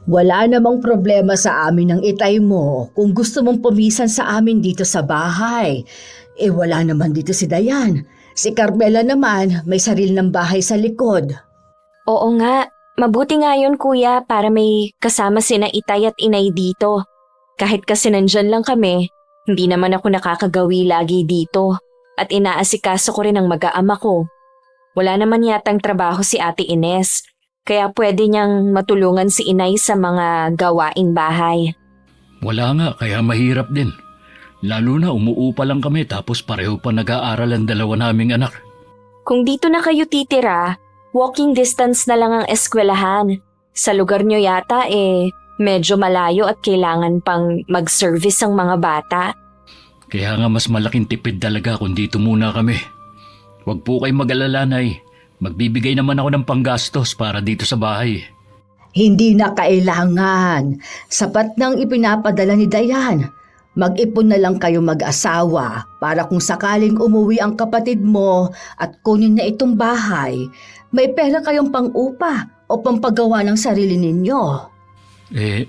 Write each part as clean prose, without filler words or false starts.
Wala namang problema sa amin ng itay mo kung gusto mong pumisan sa amin dito sa bahay. Wala naman dito si Dayan. Si Carmela naman may sarili ng bahay sa likod. Oo nga, mabuti nga yun kuya para may kasama sina itay at inay dito. Kahit kasi nandyan lang kami, hindi naman ako nakakagawi lagi dito at inaasikaso ko rin ang mag-aama ko. Wala naman yatang trabaho si Ate Ines, kaya pwede niyang matulungan si inay sa mga gawaing bahay. Wala nga, kaya mahirap din. Lalo na umuupa lang kami tapos pareho pa nag-aaral ang dalawa naming anak. Kung dito na kayo titira, walking distance na lang ang eskwelahan. Sa lugar nyo yata medyo malayo at kailangan pang mag-service ang mga bata. Kaya nga mas malaking tipid talaga kung dito muna kami. Huwag po kayong mag-alala, Nay. Magbibigay naman ako ng panggastos para dito sa bahay. Hindi na kailangan. Sapat nang ipinapadala ni Dayan. Mag-ipon na lang kayo mag-asawa para kung sakaling umuwi ang kapatid mo at kunin na itong bahay, may pera kayong pang-upa o pampagawa ng sarili ninyo.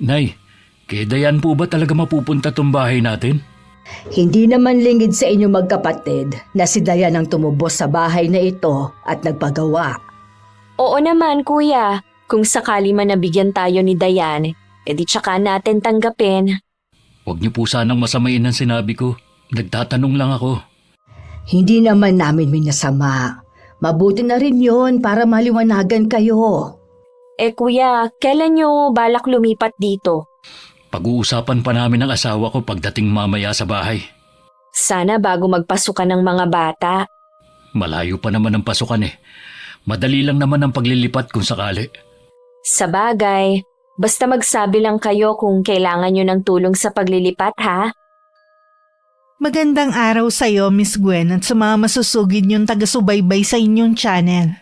Nay, kay Dayan po ba talaga mapupunta tong bahay natin? Hindi naman lingid sa inyo magkapatid na si Dayan ang tumubos sa bahay na ito at nagpagawa. Oo naman kuya, kung sakali man nabigyan tayo ni Dayan, edi tsaka natin tanggapin. Huwag niyo po sanang masamain ang sinabi ko. Nagtatanong lang ako. Hindi naman namin minasama. Mabuti na rin yon para maliwanagan kayo. Kuya, kailan nyo balak lumipat dito? Pag-uusapan pa namin ang asawa ko pagdating mamaya sa bahay. Sana bago magpasukan ng mga bata. Malayo pa naman ang pasukan Madali lang naman ang paglilipat kung sakali. Sa bagay, basta magsabi lang kayo kung kailangan nyo ng tulong sa paglilipat ha? Magandang araw sa iyo, Miss Gwen, at sa mga masusugid niyong taga-subaybay sa inyong channel.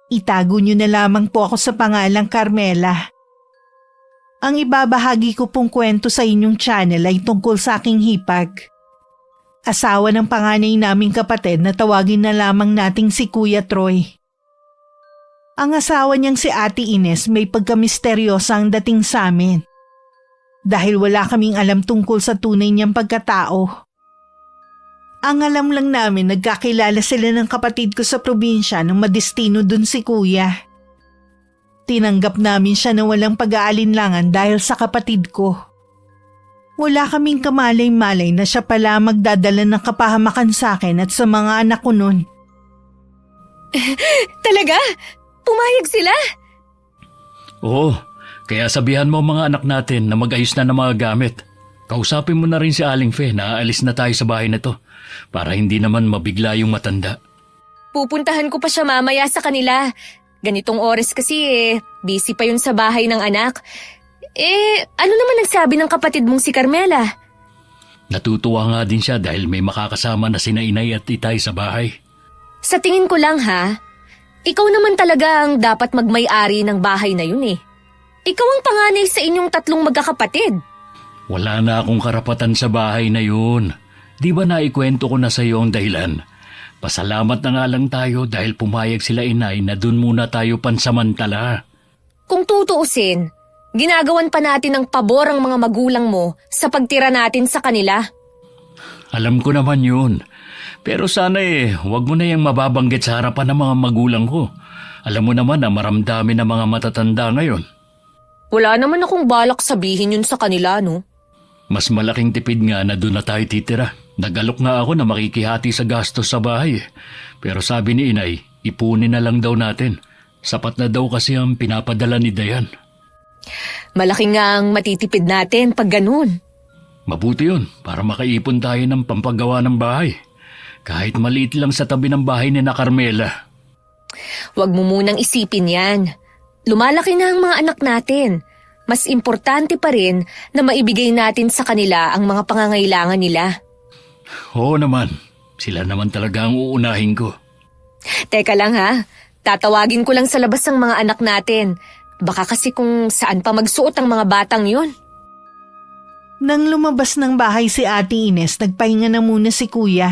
Itago niyo na lamang po ako sa pangalang Carmela. Ang ibabahagi ko pong kwento sa inyong channel ay tungkol sa aking hipag. Asawa ng panganay naming kapatid na tawagin na lamang nating si Kuya Troy. Ang asawa niyang si Ate Ines may pagkamisteryosa ang dating sa amin. Dahil wala kaming alam tungkol sa tunay niyang pagkatao. Ang alam lang namin nagkakilala sila ng kapatid ko sa probinsya nung madestino dun si Kuya. Tinanggap namin siya na walang pag-aalinlangan dahil sa kapatid ko. Wala kaming kamalay-malay na siya pala magdadala ng kapahamakan sa akin at sa mga anak ko nun. Talaga? Pumayag sila? Oo, kaya sabihan mo ang mga anak natin na mag-ayos na ng mga gamit. Kausapin mo na rin si Aling Fe na aalis na tayo sa bahay na to para hindi naman mabigla yung matanda. Pupuntahan ko pa siya mamaya sa kanila. Ganitong oras kasi busy pa yun sa bahay ng anak. Ano naman nagsabi ng kapatid mong si Carmela? Natutuwa nga din siya dahil may makakasama na sina inay at itay sa bahay. Sa tingin ko lang ikaw naman talaga ang dapat magmay-ari ng bahay na yun Ikaw ang panganay sa inyong tatlong magkakapatid. Wala na akong karapatan sa bahay na yun. Di ba naikwento ko na sa iyo ang dahilan? Pasalamat na nga lang tayo dahil pumayag sila inay na dun muna tayo pansamantala. Kung tutuusin, ginagawan pa natin ng pabor ang mga magulang mo sa pagtira natin sa kanila. Alam ko naman yun. Pero sana huwag mo na yung mababanggit sa harapan ng mga magulang ko. Alam mo naman na maramdami ng mga matatanda ngayon. Wala naman akong balak sabihin yun sa kanila, no? Mas malaking tipid nga na doon na tayo titira. Nag-alok nga ako na makikihati sa gastos sa bahay. Pero sabi ni inay, ipunin na lang daw natin. Sapat na daw kasi ang pinapadala ni Dayan. Malaki nga ang matitipid natin pag ganun. Mabuti yun para makaipon tayo ng pampagawa ng bahay. Kahit maliit lang sa tabi ng bahay ni na Carmela. Huwag mo munang isipin yan. Lumalaki na ang mga anak natin. Mas importante pa rin na maibigay natin sa kanila ang mga pangangailangan nila. Oo naman. Sila naman talaga ang uunahin ko. Teka lang tatawagin ko lang sa labas ang mga anak natin. Baka kasi kung saan pa magsuot ang mga batang yun. Nang lumabas ng bahay si Ate Ines, nagpahinga na muna si Kuya.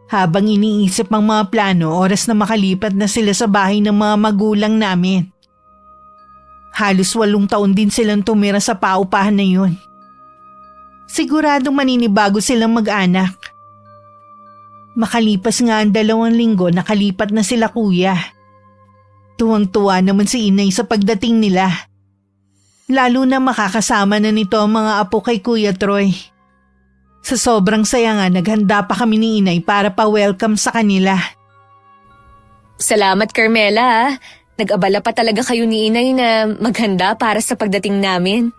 Habang iniisip ang mga plano, oras na makalipat na sila sa bahay ng mga magulang namin. Halos 8 taon din silang tumira sa paupahan na yun. Siguradong maninibago silang mag-anak. Makalipas nga ang 2 linggo, nakalipat na sila kuya. Tuwang-tuwa naman si inay sa pagdating nila. Lalo na makakasama na nito ang mga apo kay Kuya Troy. Sa sobrang saya nga, naghanda pa kami ni inay para pa-welcome sa kanila. Salamat, Carmela. Nag-abala pa talaga kayo ni Inay na maghanda para sa pagdating namin.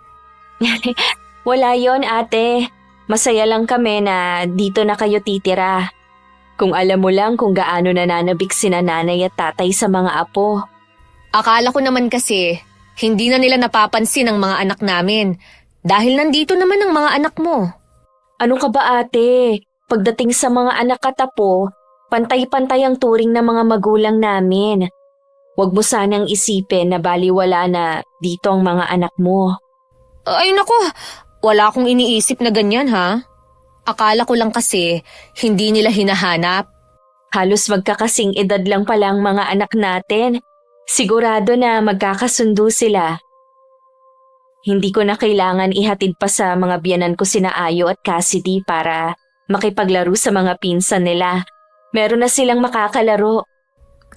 Wala yon ate. Masaya lang kami na dito na kayo titira. Kung alam mo lang kung gaano nananabik sina nanay at tatay sa mga apo. Akala ko naman kasi, hindi na nila napapansin ang mga anak namin dahil nandito naman ang mga anak mo. Ano ka ba ate? Pagdating sa mga anak at apo, pantay-pantay ang turing ng mga magulang namin. Huwag mo sanang isipin na baliwala na dito ang mga anak mo. Ay nako, wala akong iniisip na ganyan ha. Akala ko lang kasi hindi nila hinahanap. Halos magkakasing edad lang pala ang mga anak natin. Sigurado na magkakasundo sila. Hindi ko na kailangan ihatid pa sa mga biyanan ko sina Ayo at Cassidy para makipaglaro sa mga pinsan nila. Meron na silang makakalaro.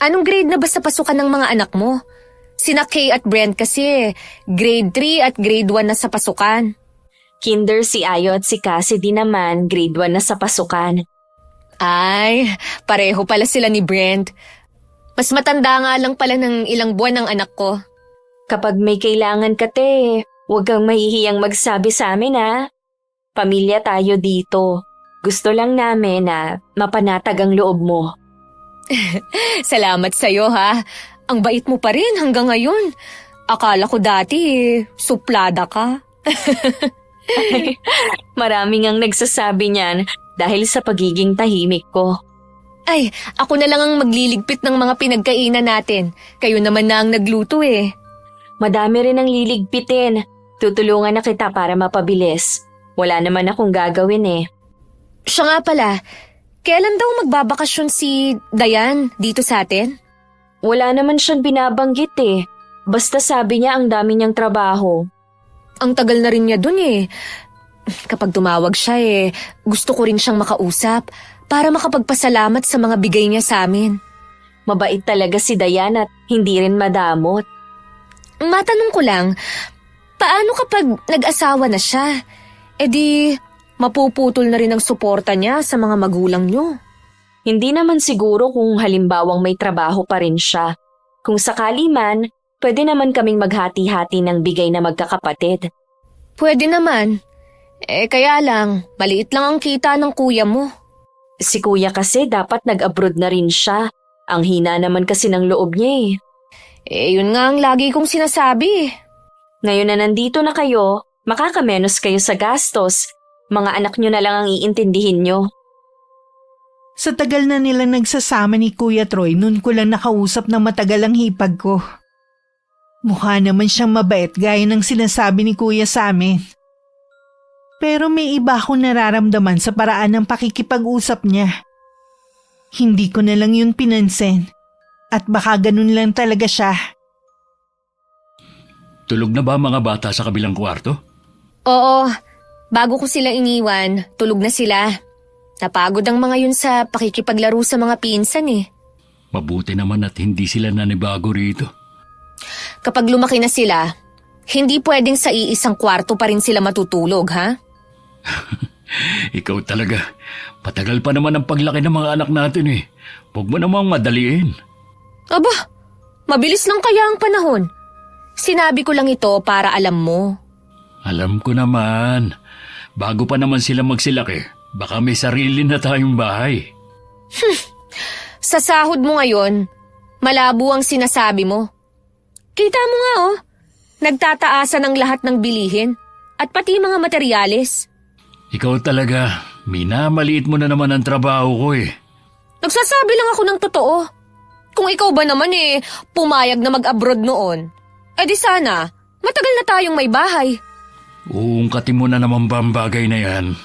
Anong grade na ba sa pasukan ng mga anak mo? Sina Kay at Brent kasi grade 3 at grade 1 na sa pasukan. Kinder si Ayo at si Cassidy naman grade 1 na sa pasukan. Ay, pareho pala sila ni Brent. Mas matanda nga lang pala ng ilang buwan ng anak ko. Kapag may kailangan ka huwag kang mahihiyang magsabi sa amin ha. Pamilya tayo dito. Gusto lang namin na mapanatag ang loob mo. Salamat sa'yo ha. Ang bait mo pa rin hanggang ngayon. Akala ko dati suplada ka. Maraming ang nagsasabi niyan dahil sa pagiging tahimik ko. Ay, ako na lang ang magliligpit ng mga pinagkainan natin. Kayo naman na ang nagluto eh. Madami rin ang liligpitin. Tutulungan na kita para mapabilis. Wala naman akong gagawin eh. Siya nga pala, kailan daw magbabakasyon si Dayan dito sa atin? Wala naman siyang binabanggit eh. Basta sabi niya ang dami niyang trabaho. Ang tagal na rin niya dun eh. Kapag tumawag siya gusto ko rin siyang makausap para makapagpasalamat sa mga bigay niya sa amin. Mabait talaga si Dayan at hindi rin madamot. Matanong ko lang, paano kapag nag-asawa na siya? E di, mapuputol na rin ang suporta niya sa mga magulang niyo. Hindi naman siguro kung halimbawang may trabaho pa rin siya. Kung sakali man, pwede naman kaming maghati-hati ng bigay na magkakapatid. Pwede naman. Kaya lang, maliit lang ang kita ng kuya mo. Si kuya kasi dapat nag-abroad na rin siya. Ang hina naman kasi ng loob niya Yun nga ang lagi kong sinasabi. Ngayon na nandito na kayo, makakamenos kayo sa gastos. Mga anak nyo na lang ang iintindihin nyo. Sa tagal na nila nagsasama ni Kuya Troy, nun ko lang nakausap na matagal ang hipag ko. Mukha naman siyang mabait gaya ng sinasabi ni Kuya sa amin. Pero may iba akong nararamdaman sa paraan ng pakikipag-usap niya. Hindi ko na lang yun pinansin. At baka ganun lang talaga siya. Tulog na ba ang mga bata sa kabilang kwarto? Oo, bago ko sila iniwan, tulog na sila. Napagod ang mga yun sa pakikipaglaro sa mga pinsan eh. Mabuti naman at hindi sila nanibago rito. Kapag lumaki na sila, hindi pwedeng sa iisang kwarto pa rin sila matutulog, ha? Ikaw talaga. Patagal pa naman ang paglaki ng mga anak natin eh. Huwag mo namang madaliin. Aba, mabilis lang kaya ang panahon. Sinabi ko lang ito para alam mo. Alam ko naman. Bago pa naman sila magsilaki, baka may sarili na tayong bahay. Sa sahod mo ngayon, malabo ang sinasabi mo. Kita mo nga nagtataasan ang lahat ng bilihin at pati mga materyales. Ikaw talaga, minamaliit mo na naman ang trabaho ko eh. Nagsasabi lang ako ng totoo. Kung ikaw ba naman pumayag na mag-abroad noon, di sana, matagal na tayong may bahay. Uungkatin mo na naman ba ang bagay na yan?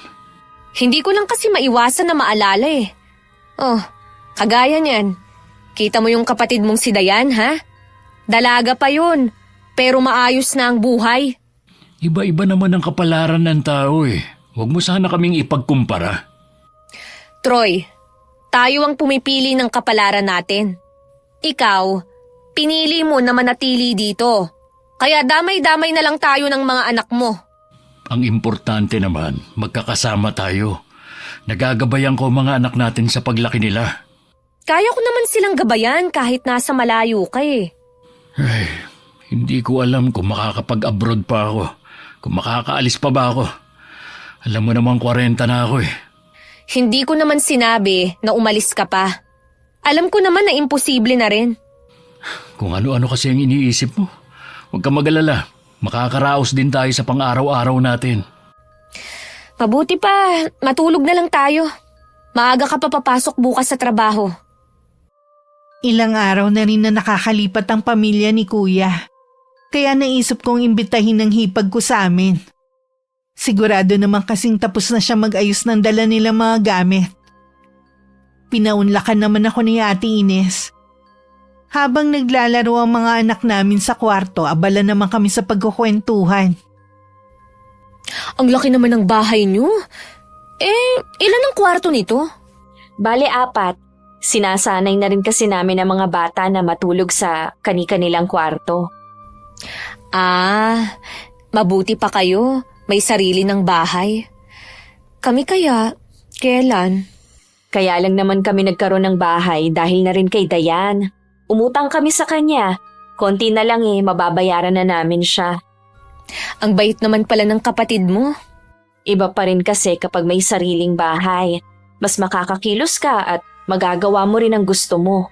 Hindi ko lang kasi maiwasan na maalala eh. Kagaya niyan. Kita mo yung kapatid mong si Dayan, ha? Dalaga pa yun. pero maayos na ang buhay. Iba-iba naman ang kapalaran ng tao eh. Huwag mo sana kaming ipagkumpara. Troy, tayo ang pumipili ng kapalaran natin. Ikaw, pinili mo na manatili dito. Kaya damay-damay na lang tayo ng mga anak mo. Ang importante naman, magkakasama tayo. Nagagabayan ko ang mga anak natin sa paglaki nila. Kaya ko naman silang gabayan kahit nasa malayo ka eh. Ay, hindi ko alam kung makakapag-abroad pa ako. Kung makakaalis pa ba ako. Alam mo namang 40 na ako eh. Hindi ko naman sinabi na umalis ka pa. Alam ko naman na imposible na rin. Kung ano-ano kasi ang iniisip mo. Huwag ka mag-alala. Makakaraos din tayo sa pang-araw-araw natin. Mabuti pa, matulog na lang tayo. Maaga ka pa papasok bukas sa trabaho. Ilang araw na rin na nakakalipat ang pamilya ni Kuya. Kaya naisip kong imbitahin ng hipag ko sa amin. Sigurado naman kasing tapos na siya mag-ayos ng dala nilang mga gamit. Pinaunlakan naman ako ni Ate Ines. Habang naglalaro ang mga anak namin sa kwarto, abala naman kami sa pagkukwentuhan. Ang laki naman ng bahay niyo. Ilan ang kwarto nito? Bale 4. Sinasanay na rin kasi namin ang mga bata na matulog sa kani-kanilang kwarto. Mabuti pa kayo. May sarili ng bahay. Kami kaya, kailan? Kaya lang naman kami nagkaroon ng bahay dahil na rin kay Dayan. Umutang kami sa kanya. Konti na lang mababayaran na namin siya. Ang bait naman pala ng kapatid mo. Iba pa rin kasi kapag may sariling bahay. Mas makakakilos ka at magagawa mo rin ang gusto mo.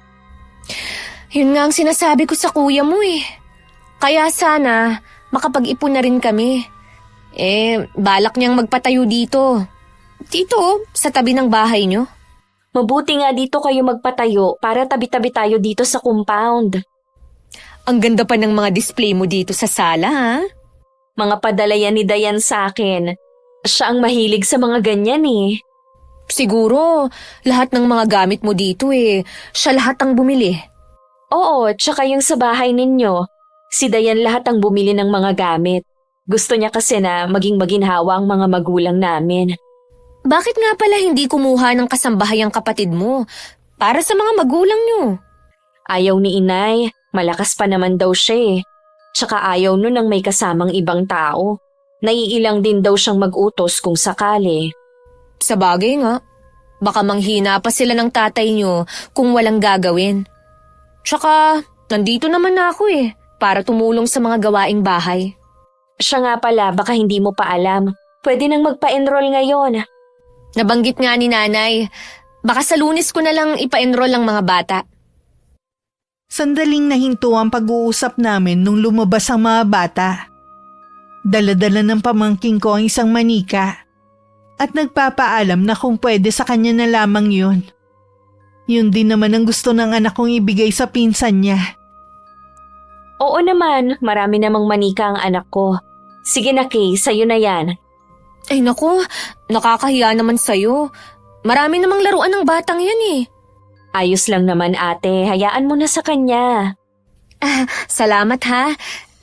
Yun nga ang sinasabi ko sa kuya mo eh. Kaya sana makapag-ipon na rin kami. Balak niyang magpatayo dito. Dito, sa tabi ng bahay niyo. Mabuti nga dito kayo magpatayo para tabi-tabi tayo dito sa compound. Ang ganda pa ng mga display mo dito sa sala, ha? Mga padala yan ni Dayan sa akin. Siya ang mahilig sa mga ganyan eh. Siguro, lahat ng mga gamit mo dito siya lahat ang bumili. Oo, tsaka yung sa bahay ninyo. Si Dayan lahat ang bumili ng mga gamit. Gusto niya kasi na maging maginhawa ang mga magulang namin. Bakit nga pala hindi kumuha ng kasambahay ang kapatid mo para sa mga magulang niyo? Ayaw ni Inay, malakas pa naman daw siya eh. Tsaka ayaw nun ng may kasamang ibang tao. Naiilang din daw siyang mag-utos kung sakali. Sa bagay nga, baka manghina pa sila ng tatay niyo kung walang gagawin. Tsaka, nandito naman na ako para tumulong sa mga gawaing bahay. Siya nga pala, baka hindi mo pa alam. Pwede nang magpa-enroll ngayon. Nabanggit nga ni nanay, baka sa Lunes ko na lang ipa-enroll ang mga bata. Sandaling nahinto ang pag-uusap namin nung lumabas ang mga bata. Dala-dala ng pamangking ko ang isang manika at nagpapaalam na kung pwede sa kanya na lamang yun. Yun din naman ang gusto ng anak kong ibigay sa pinsan niya. Oo naman, marami namang manika ang anak ko. Sige na Kay, sa'yo na yan. Ay naku, nakakahiya naman sa'yo. Marami namang laruan ng batang yan Ayos lang naman ate, hayaan mo na sa kanya. Salamat ha,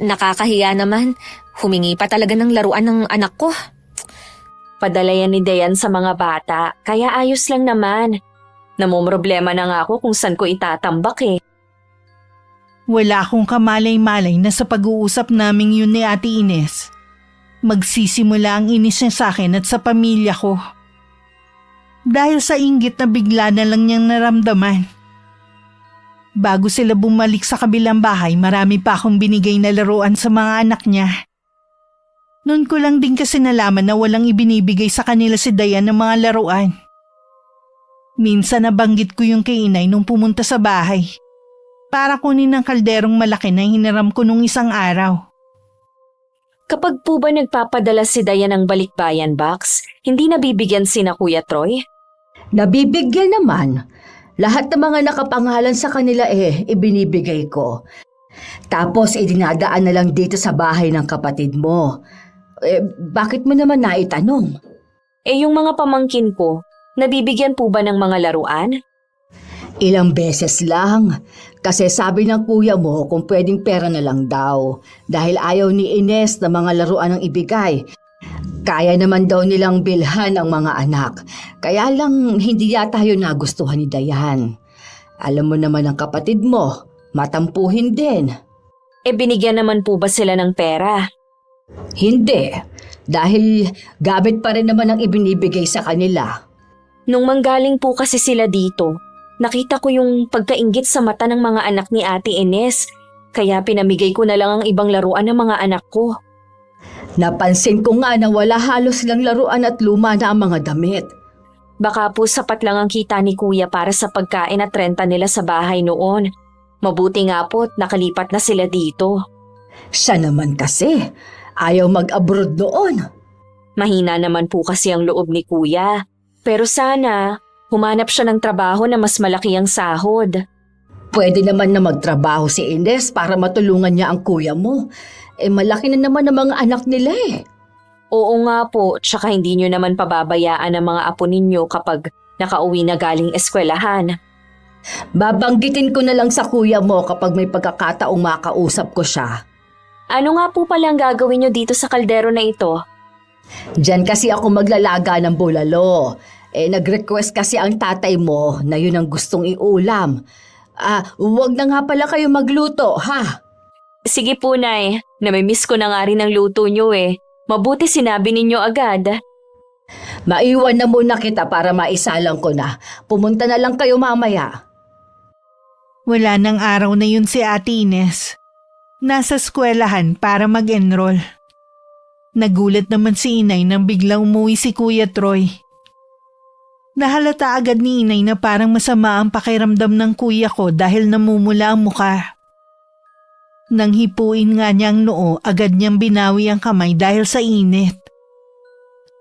nakakahiya naman. Humingi pa talaga ng laruan ng anak ko. Padala yan ni Dayan sa mga bata, kaya ayos lang naman. Namumroblema na nga ako kung saan ko itatambak Wala akong kamalay-malay na sa pag-uusap naming yun ni Ate Ines. Magsisimula ang inis niya sa akin at sa pamilya ko. Dahil sa inggit na bigla na lang niyang naramdaman. Bago sila bumalik sa kabilang bahay, marami pa akong binigay na laruan sa mga anak niya. Noon ko lang din kasi nalaman na walang ibinibigay sa kanila si Dayan ng mga laruan. Minsan nabanggit ko yung kay Inay nung pumunta sa bahay. Para kunin ng kalderong malaki na hiniram ko nung isang araw. Kapag po ba nagpapadala si Dayan ng balikbayan box, hindi nabibigyan sina Kuya Troy? Nabibigyan naman. Lahat ng mga nakapangalan sa kanila ibinibigay ko. Tapos dinadaan na lang dito sa bahay ng kapatid mo. Bakit mo naman naitanong? Yung mga pamangkin ko, nabibigyan po ba ng mga laruan? Ilang beses lang. Kasi sabi ng kuya mo kung pwedeng pera na lang daw. Dahil ayaw ni Ines na mga laruan ang ibigay. Kaya naman daw nilang bilhan ang mga anak. Kaya lang hindi yata yun nagustuhan ni Dayan. Alam mo naman ang kapatid mo, matampuhin din. Binigyan naman po ba sila ng pera? Hindi, dahil gamit pa rin naman ang ibinibigay sa kanila. Nung manggaling po kasi sila dito, nakita ko yung pagkainggit sa mata ng mga anak ni Ate Ines. Kaya pinamigay ko na lang ang ibang laruan ng mga anak ko. Napansin ko nga na wala halos silang laruan at luma na ang mga damit. Baka po sapat lang ang kita ni Kuya para sa pagkain at renta nila sa bahay noon. Mabuti nga po't nakalipat na sila dito. Siya naman kasi, ayaw mag-abroad noon. Mahina naman po kasi ang loob ni Kuya. Pero sana, humanap siya ng trabaho na mas malaki ang sahod. Pwede naman na magtrabaho si Ines para matulungan niya ang kuya mo. Malaki na naman ang mga anak nila eh. Oo nga po, tsaka hindi nyo naman pababayaan ang mga apo ninyo kapag nakauwi na galing eskwelahan. Babanggitin ko na lang sa kuya mo kapag may pagkakataong makausap ko siya. Ano nga po pala ang gagawin nyo dito sa kaldero na ito? Diyan kasi ako maglalaga ng bulalo. Nag-request kasi ang tatay mo na yun ang gustong iulam. Huwag na nga pala kayo magluto, ha? Sige po, Nay. Namimiss ko na nga rin ang luto nyo eh. Mabuti sinabi ninyo agad. Maiwan na muna kita para maisalang ko na. Pumunta na lang kayo mamaya. Wala nang araw na yun si Ate Ines. Nasa eskwelahan para mag-enroll. Nagulat naman si Inay nang biglang umuwi si Kuya Troy. Nahalata agad ni Inay na parang masama ang pakiramdam ng kuya ko dahil namumula ang muka. Nang hipuin nga niya ang noo, agad niyang binawi ang kamay dahil sa init.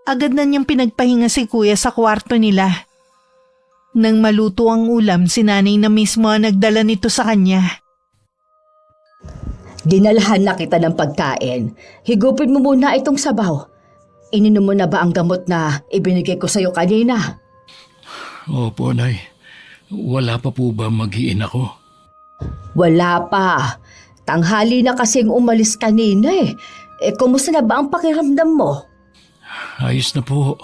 Agad na niyang pinagpahinga si kuya sa kwarto nila. Nang maluto ang ulam, si nanay na mismo ang nagdala nito sa kanya. Dinalhan na kita ng pagkain. Higupin mo muna itong sabaw. Ininom mo na ba ang gamot na ibinigay ko sa'yo kanina? Opo, Nay. Wala pa po ba mag-iin ako? Wala pa. Tanghali na kasing umalis kanina eh. Kumusta na ba ang pakiramdam mo? Ayos na po.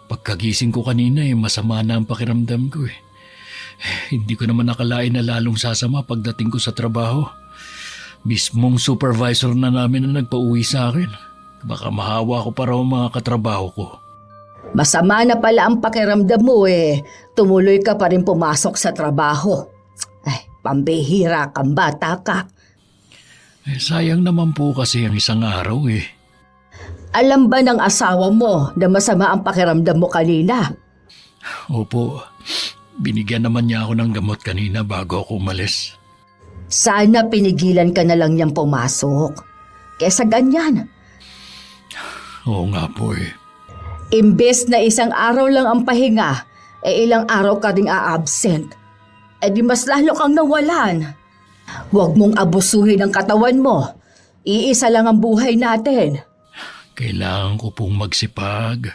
Pagkagising ko kanina masama na ang pakiramdam ko . Hindi ko naman nakalain na lalong sasama pagdating ko sa trabaho. Mismong supervisor na namin na nagpauwi sa akin. Baka mahawa ko pa raw mga katrabaho ko. Masama na pala ang pakiramdam mo eh. Tumuloy ka pa rin pumasok sa trabaho. Ay, pambihira kang bata ka. Sayang naman po kasi ang isang araw . Alam ba ng asawa mo na masama ang pakiramdam mo kanina? Opo, binigyan naman niya ako ng gamot kanina bago ako umalis. Sana pinigilan ka na lang niyang pumasok. Kesa ganyan. Oo nga po . Imbes na isang araw lang ang pahinga, ilang araw ka ding a-absent. Di mas lalo kang nawalan. Huwag mong abusuhin ang katawan mo. Iisa lang ang buhay natin. Kailangan ko pong magsipag,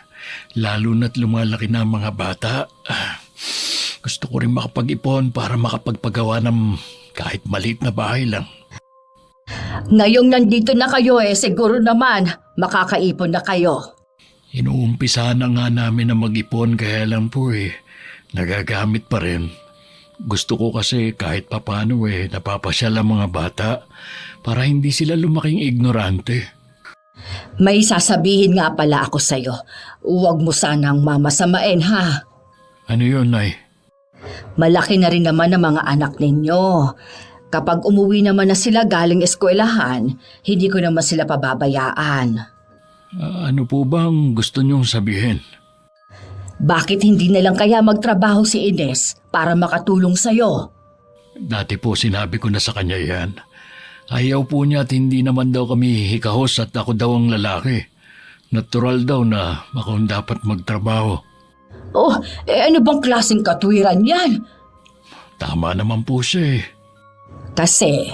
lalo na't lumalaki na ang mga bata. Gusto ko rin makapag-ipon para makapagpagawa ng kahit maliit na bahay lang. Ngayong nandito na kayo siguro naman makakaipon na kayo. Inuumpisa na nga namin na mag-ipon kaya lang po nagagamit pa rin. Gusto ko kasi kahit papano napapasyal ang mga bata para hindi sila lumaking ignorante. May sasabihin nga pala ako sa'yo. Huwag mo sanang mamasamain ha. Ano yun, Nay? Malaki na rin naman ang mga anak ninyo. Kapag umuwi naman na sila galing eskwelahan, hindi ko naman sila pababayaan. Ano po bang gusto niyong sabihin? Bakit hindi na lang kaya magtrabaho si Ines para makatulong sa'yo? Dati po sinabi ko na sa kanya yan. Ayaw po niya at hindi naman daw kami hikahos at ako daw ang lalaki. Natural daw na ako ang dapat magtrabaho. Oh, ano bang klaseng katwiran yan? Tama naman po siya . Kasi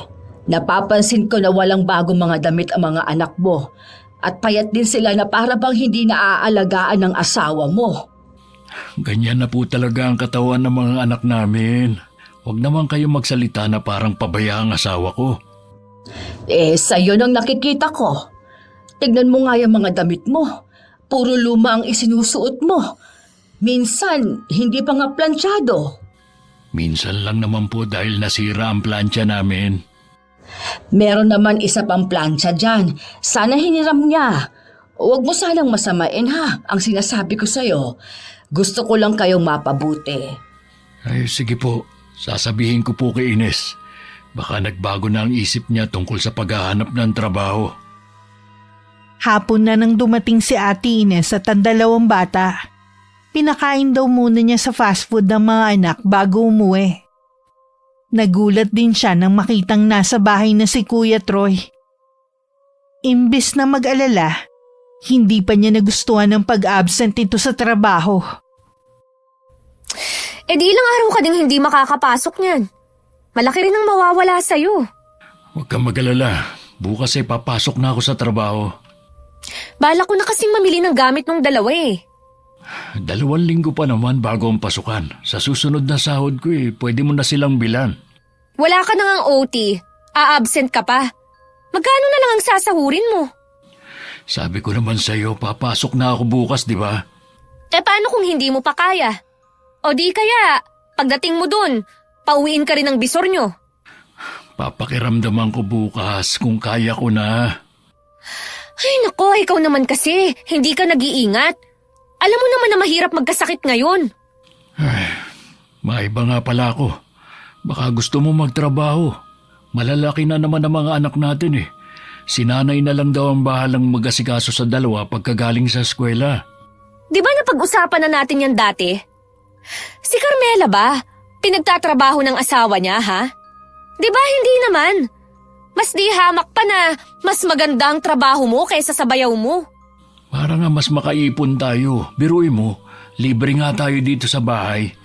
napapansin ko na walang bagong mga damit ang mga anak mo at payat din sila na para bang hindi naaalagaan ng asawa mo. Ganyan na po talaga ang katawan ng mga anak namin. Huwag naman kayo magsalita na parang pabaya ang asawa ko. Sa'yo nang nakikita ko. Tignan mo nga yung mga damit mo. Puro luma ang isinusuot mo. Minsan, hindi pa nga planchado. Minsan lang naman po dahil nasira ang plancha namin. Meron naman isa pang plancha dyan. Sana hiniram niya. Huwag mo sanang masamain ha, ang sinasabi ko sa'yo. Gusto ko lang kayong mapabuti. Ay, sige po. Sasabihin ko po kay Ines. Baka nagbago na ang isip niya tungkol sa paghahanap ng trabaho. Hapon na nang dumating si Ate Ines at ang dalawang bata. Pinakain daw muna niya sa fast food ng mga anak bago umuwi. Nagulat din siya nang makitang nasa bahay na si Kuya Troy. Imbes na mag-alala, hindi pa niya nagustuhan ng pag-absent ito sa trabaho. Di ilang araw ka ding hindi makakapasok niyan. Malaki rin ang mawawala sa'yo. Huwag kang mag-alala. Bukas ay papasok na ako sa trabaho. Bala ko na kasing mamili ng gamit ng dalawa 2 linggo pa naman bago ang pasukan. Sa susunod na sahod ko pwede mo na silang bilan. Wala ka na ngang OT. A-absent ka pa. Magkano na lang ang sasahurin mo? Sabi ko naman sa'yo, papasok na ako bukas, di ba? Paano kung hindi mo pa kaya? O di kaya, pagdating mo dun, pauwiin ka rin ng bisor nyo. Papakiramdaman ko bukas kung kaya ko na. Ay nako, ikaw naman kasi, hindi ka nag-iingat. Alam mo naman na mahirap magkasakit ngayon. Maiba nga pala ako. Baka gusto mo magtrabaho. Malalaki na naman ang mga anak natin Si nanay na lang daw ang bahalang mag-asikaso sa dalawa pagkagaling sa eskwela. Di ba napag-usapan na natin yan dati? Si Carmela ba? Pinagtatrabaho ng asawa niya, ha? Di ba hindi naman? Mas di hamak pa na mas maganda ang trabaho mo kaysa sa bayaw mo. Para nga mas makaipon tayo. Biruin mo, libre nga tayo dito sa bahay.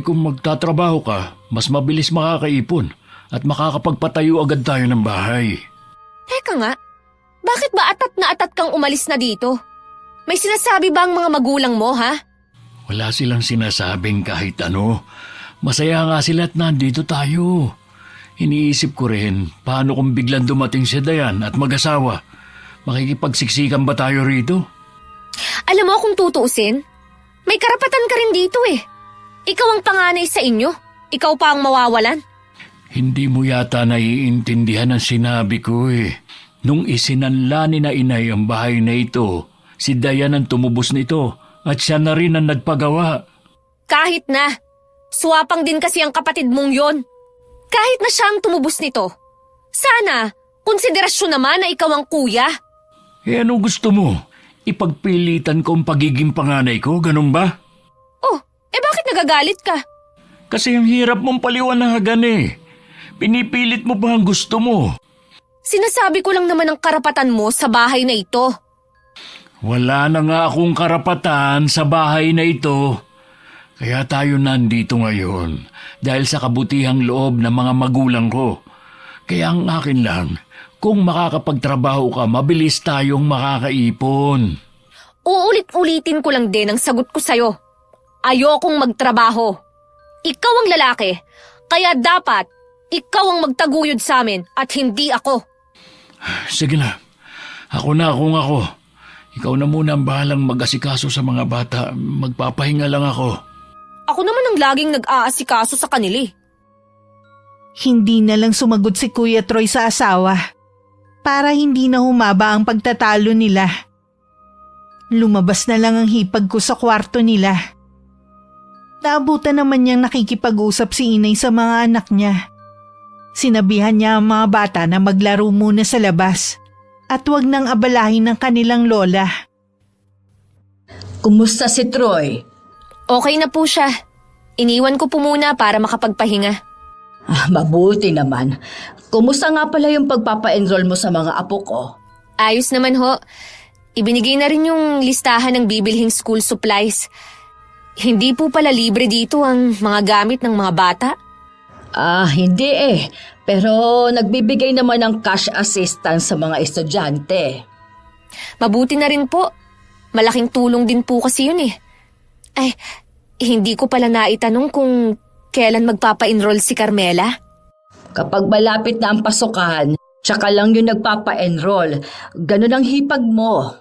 Kung magtatrabaho ka, mas mabilis makakaipon at makakapagpatayo agad tayo ng bahay. Teka nga, bakit ba atat na atat kang umalis na dito? May sinasabi ba ang mga magulang mo, ha? Wala silang sinasabing kahit ano. Masaya nga sila at nandito tayo. Iniisip ko rin, paano kung biglang dumating si Dayan at mag-asawa? Makikipagsiksikan ba tayo rito? Alam mo kung tutuusin, may karapatan ka rin dito Ikaw ang panganay sa inyo. Ikaw pa ang mawawalan. Hindi mo yata naiintindihan ang sinabi ko Nung isinanla ni na inay ang bahay na ito, si Dayan ang tumubos nito at siya na rin ang nagpagawa. Kahit na, swapang din kasi ang kapatid mong yon. Kahit na siya ang tumubos nito, sana, konsiderasyon naman na ikaw ang kuya. Anong gusto mo? Ipagpilitan ko ang pagiging panganay ko, ganun ba? Oh, bakit nagagalit ka? Kasi ang hirap mong paliwanagan Pinipilit mo ba ang gusto mo? Sinasabi ko lang naman ang karapatan mo sa bahay na ito. Wala na nga akong karapatan sa bahay na ito. Kaya tayo nandito ngayon dahil sa kabutihang loob ng mga magulang ko. Kaya ang akin lang, kung makakapagtrabaho ka, mabilis tayong makakaipon. Uulit-ulitin ko lang din ang sagot ko sa'yo. Ayokong magtrabaho. Ikaw ang lalaki, kaya dapat ikaw ang magtaguyod sa amin at hindi ako. Sige na, ako na kung ako. Ikaw na muna ang bahalang mag-asikaso sa mga bata. Magpapahinga lang ako. Ako naman ang laging nag-aasikaso sa kanila. Hindi na lang sumagot si Kuya Troy sa asawa para hindi na humaba ang pagtatalo nila. Lumabas na lang ang hipag ko sa kwarto nila. Naabutan naman niyang nakikipag-usap si inay sa mga anak niya. Sinabihan niya ang mga bata na maglaro muna sa labas at huwag nang abalahin ng kanilang lola. Kumusta si Troy? Okay na po siya. Iniwan ko po muna para makapagpahinga. Mabuti naman. Kumusta nga pala yung pagpapa-enroll mo sa mga apo ko? Ayos naman ho. Ibinigay na rin yung listahan ng bibilhing school supplies. Hindi po pala libre dito ang mga gamit ng mga bata. Hindi Pero nagbibigay naman ng cash assistance sa mga estudyante. Mabuti na rin po. Malaking tulong din po kasi yun Ay, hindi ko pala naitanong kung kailan magpapa-enroll si Carmela? Kapag malapit na ang pasukan, tsaka lang yung nagpapa-enroll. Ganun ang hipag mo.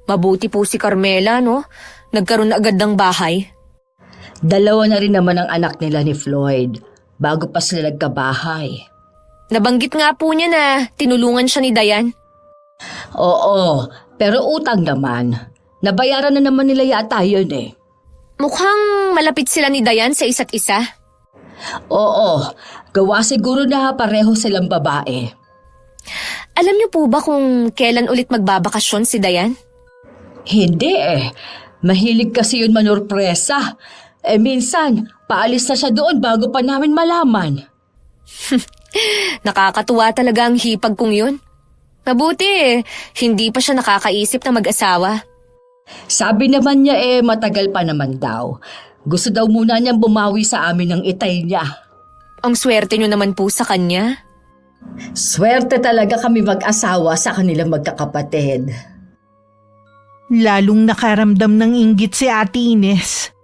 Mabuti po si Carmela, no? Nagkaroon na agad ng bahay. 2 na rin naman ang anak nila ni Floyd, bago pa sila nagkabahay. Nabanggit nga po niya na tinulungan siya ni Dayan. Oo, pero utang naman. Nabayaran na naman nila yata yun eh. Mukhang malapit sila ni Dayan sa isa't isa. Oo, gawa siguro na pareho silang babae. Alam niyo po ba kung kailan ulit magbabakasyon si Dayan? Hindi eh. Mahilig kasi yun manurpresa. Minsan, paalis na siya doon bago pa namin malaman. Nakakatuwa talaga ang hipag kong yun. Mabuti hindi pa siya nakakaisip na mag-asawa. Sabi naman niya matagal pa naman daw. Gusto daw muna niyang bumawi sa amin ng itay niya. Ang swerte niyo naman po sa kanya. Swerte talaga kami mag-asawa sa kanilang magkakapatid. Lalong nakaramdam ng inggit si Ate Ines.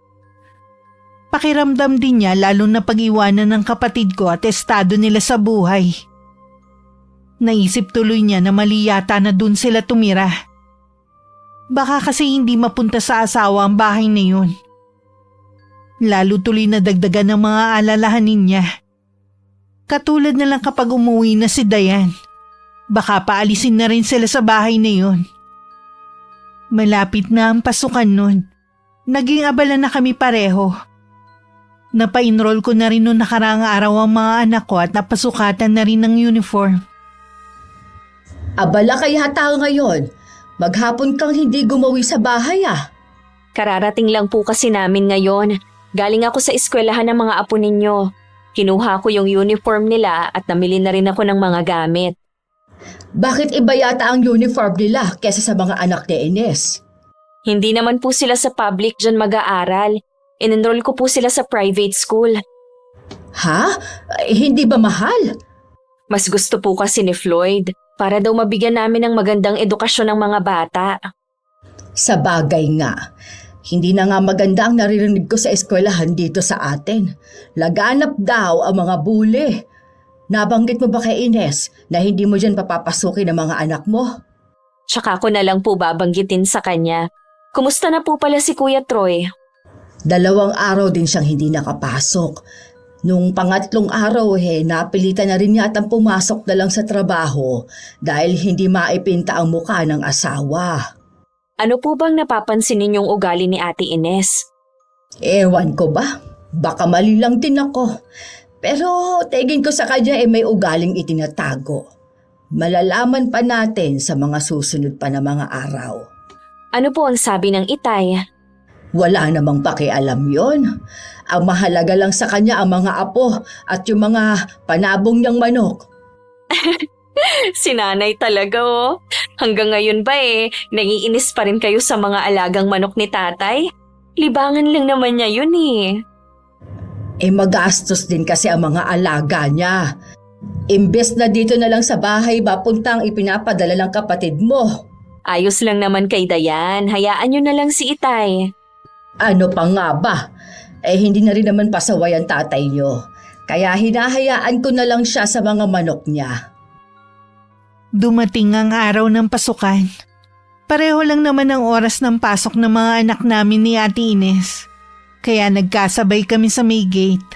Pakiramdam din niya lalo na pag-iwanan ng kapatid ko at estado nila sa buhay. Naisip tuloy niya na mali yata na dun sila tumira. Baka kasi hindi mapunta sa asawa ang bahay na yun. Lalo tuloy na dagdagan ng mga alalahanin niya. Katulad na lang kapag umuwi na si Dayan. Baka paalisin na rin sila sa bahay na yun. Malapit na ang pasukan nun. Naging abala na kami pareho. Napa-enroll ko na rin noong nakaraang araw ang mga anak ko at napasukatan na rin ng uniform. Abala kaya tayo ngayon. Maghapon kang hindi gumawi sa bahay ah. Kararating lang po kasi namin ngayon. Galing ako sa eskwelahan ng mga apo ninyo. Kinuha ko yung uniform nila at namili na rin ako ng mga gamit. Bakit iba yata ang uniform nila kesa sa mga anak ni Ines? Hindi naman po sila sa public dyan mag-aaral. In-enroll ko po sila sa private school. Ha? Hindi ba mahal? Mas gusto po kasi ni Floyd para daw mabigyan namin ng magandang edukasyon ng mga bata. Sa bagay nga. Hindi na nga maganda ang naririnig ko sa eskwelahan dito sa atin. Laganap daw ang mga bule. Nabanggit mo ba kay Ines na hindi mo dyan papapasukin ang mga anak mo? Tsaka ko na lang po babanggitin sa kanya. Kumusta na po pala si Kuya Troy? 2 araw din siyang hindi nakapasok. Nung pangatlong araw napilitan na rin yatang pumasok na lang sa trabaho dahil hindi maipinta ang muka ng asawa. Ano po bang napapansin ninyong ugali ni Ate Ines? Ewan ko ba? Baka mali lang din ako. Pero tingin ko sa kanya may ugaling itinatago. Malalaman pa natin sa mga susunod pa na mga araw. Ano po ang sabi ng itay? Wala namang pakialam yon. Ang mahalaga lang sa kanya ang mga apo at yung mga panabong niyang manok. Si nanay talaga oh. Hanggang ngayon ba naiinis pa rin kayo sa mga alagang manok ni tatay? Libangan lang naman niya yun Magastos din kasi ang mga alaga niya. Imbes na dito na lang sa bahay papuntang ipinapadala ng kapatid mo. Ayos lang naman kay Dayan. Hayaan nyo na lang si itay. Ano pa nga ba? Hindi na rin naman pasaway ang tatay niyo. Kaya hinahayaan ko na lang siya sa mga manok niya. Dumating ang araw ng pasukan. Pareho lang naman ang oras ng pasok ng mga anak namin ni Ate Ines. Kaya nagkasabay kami sa may gate.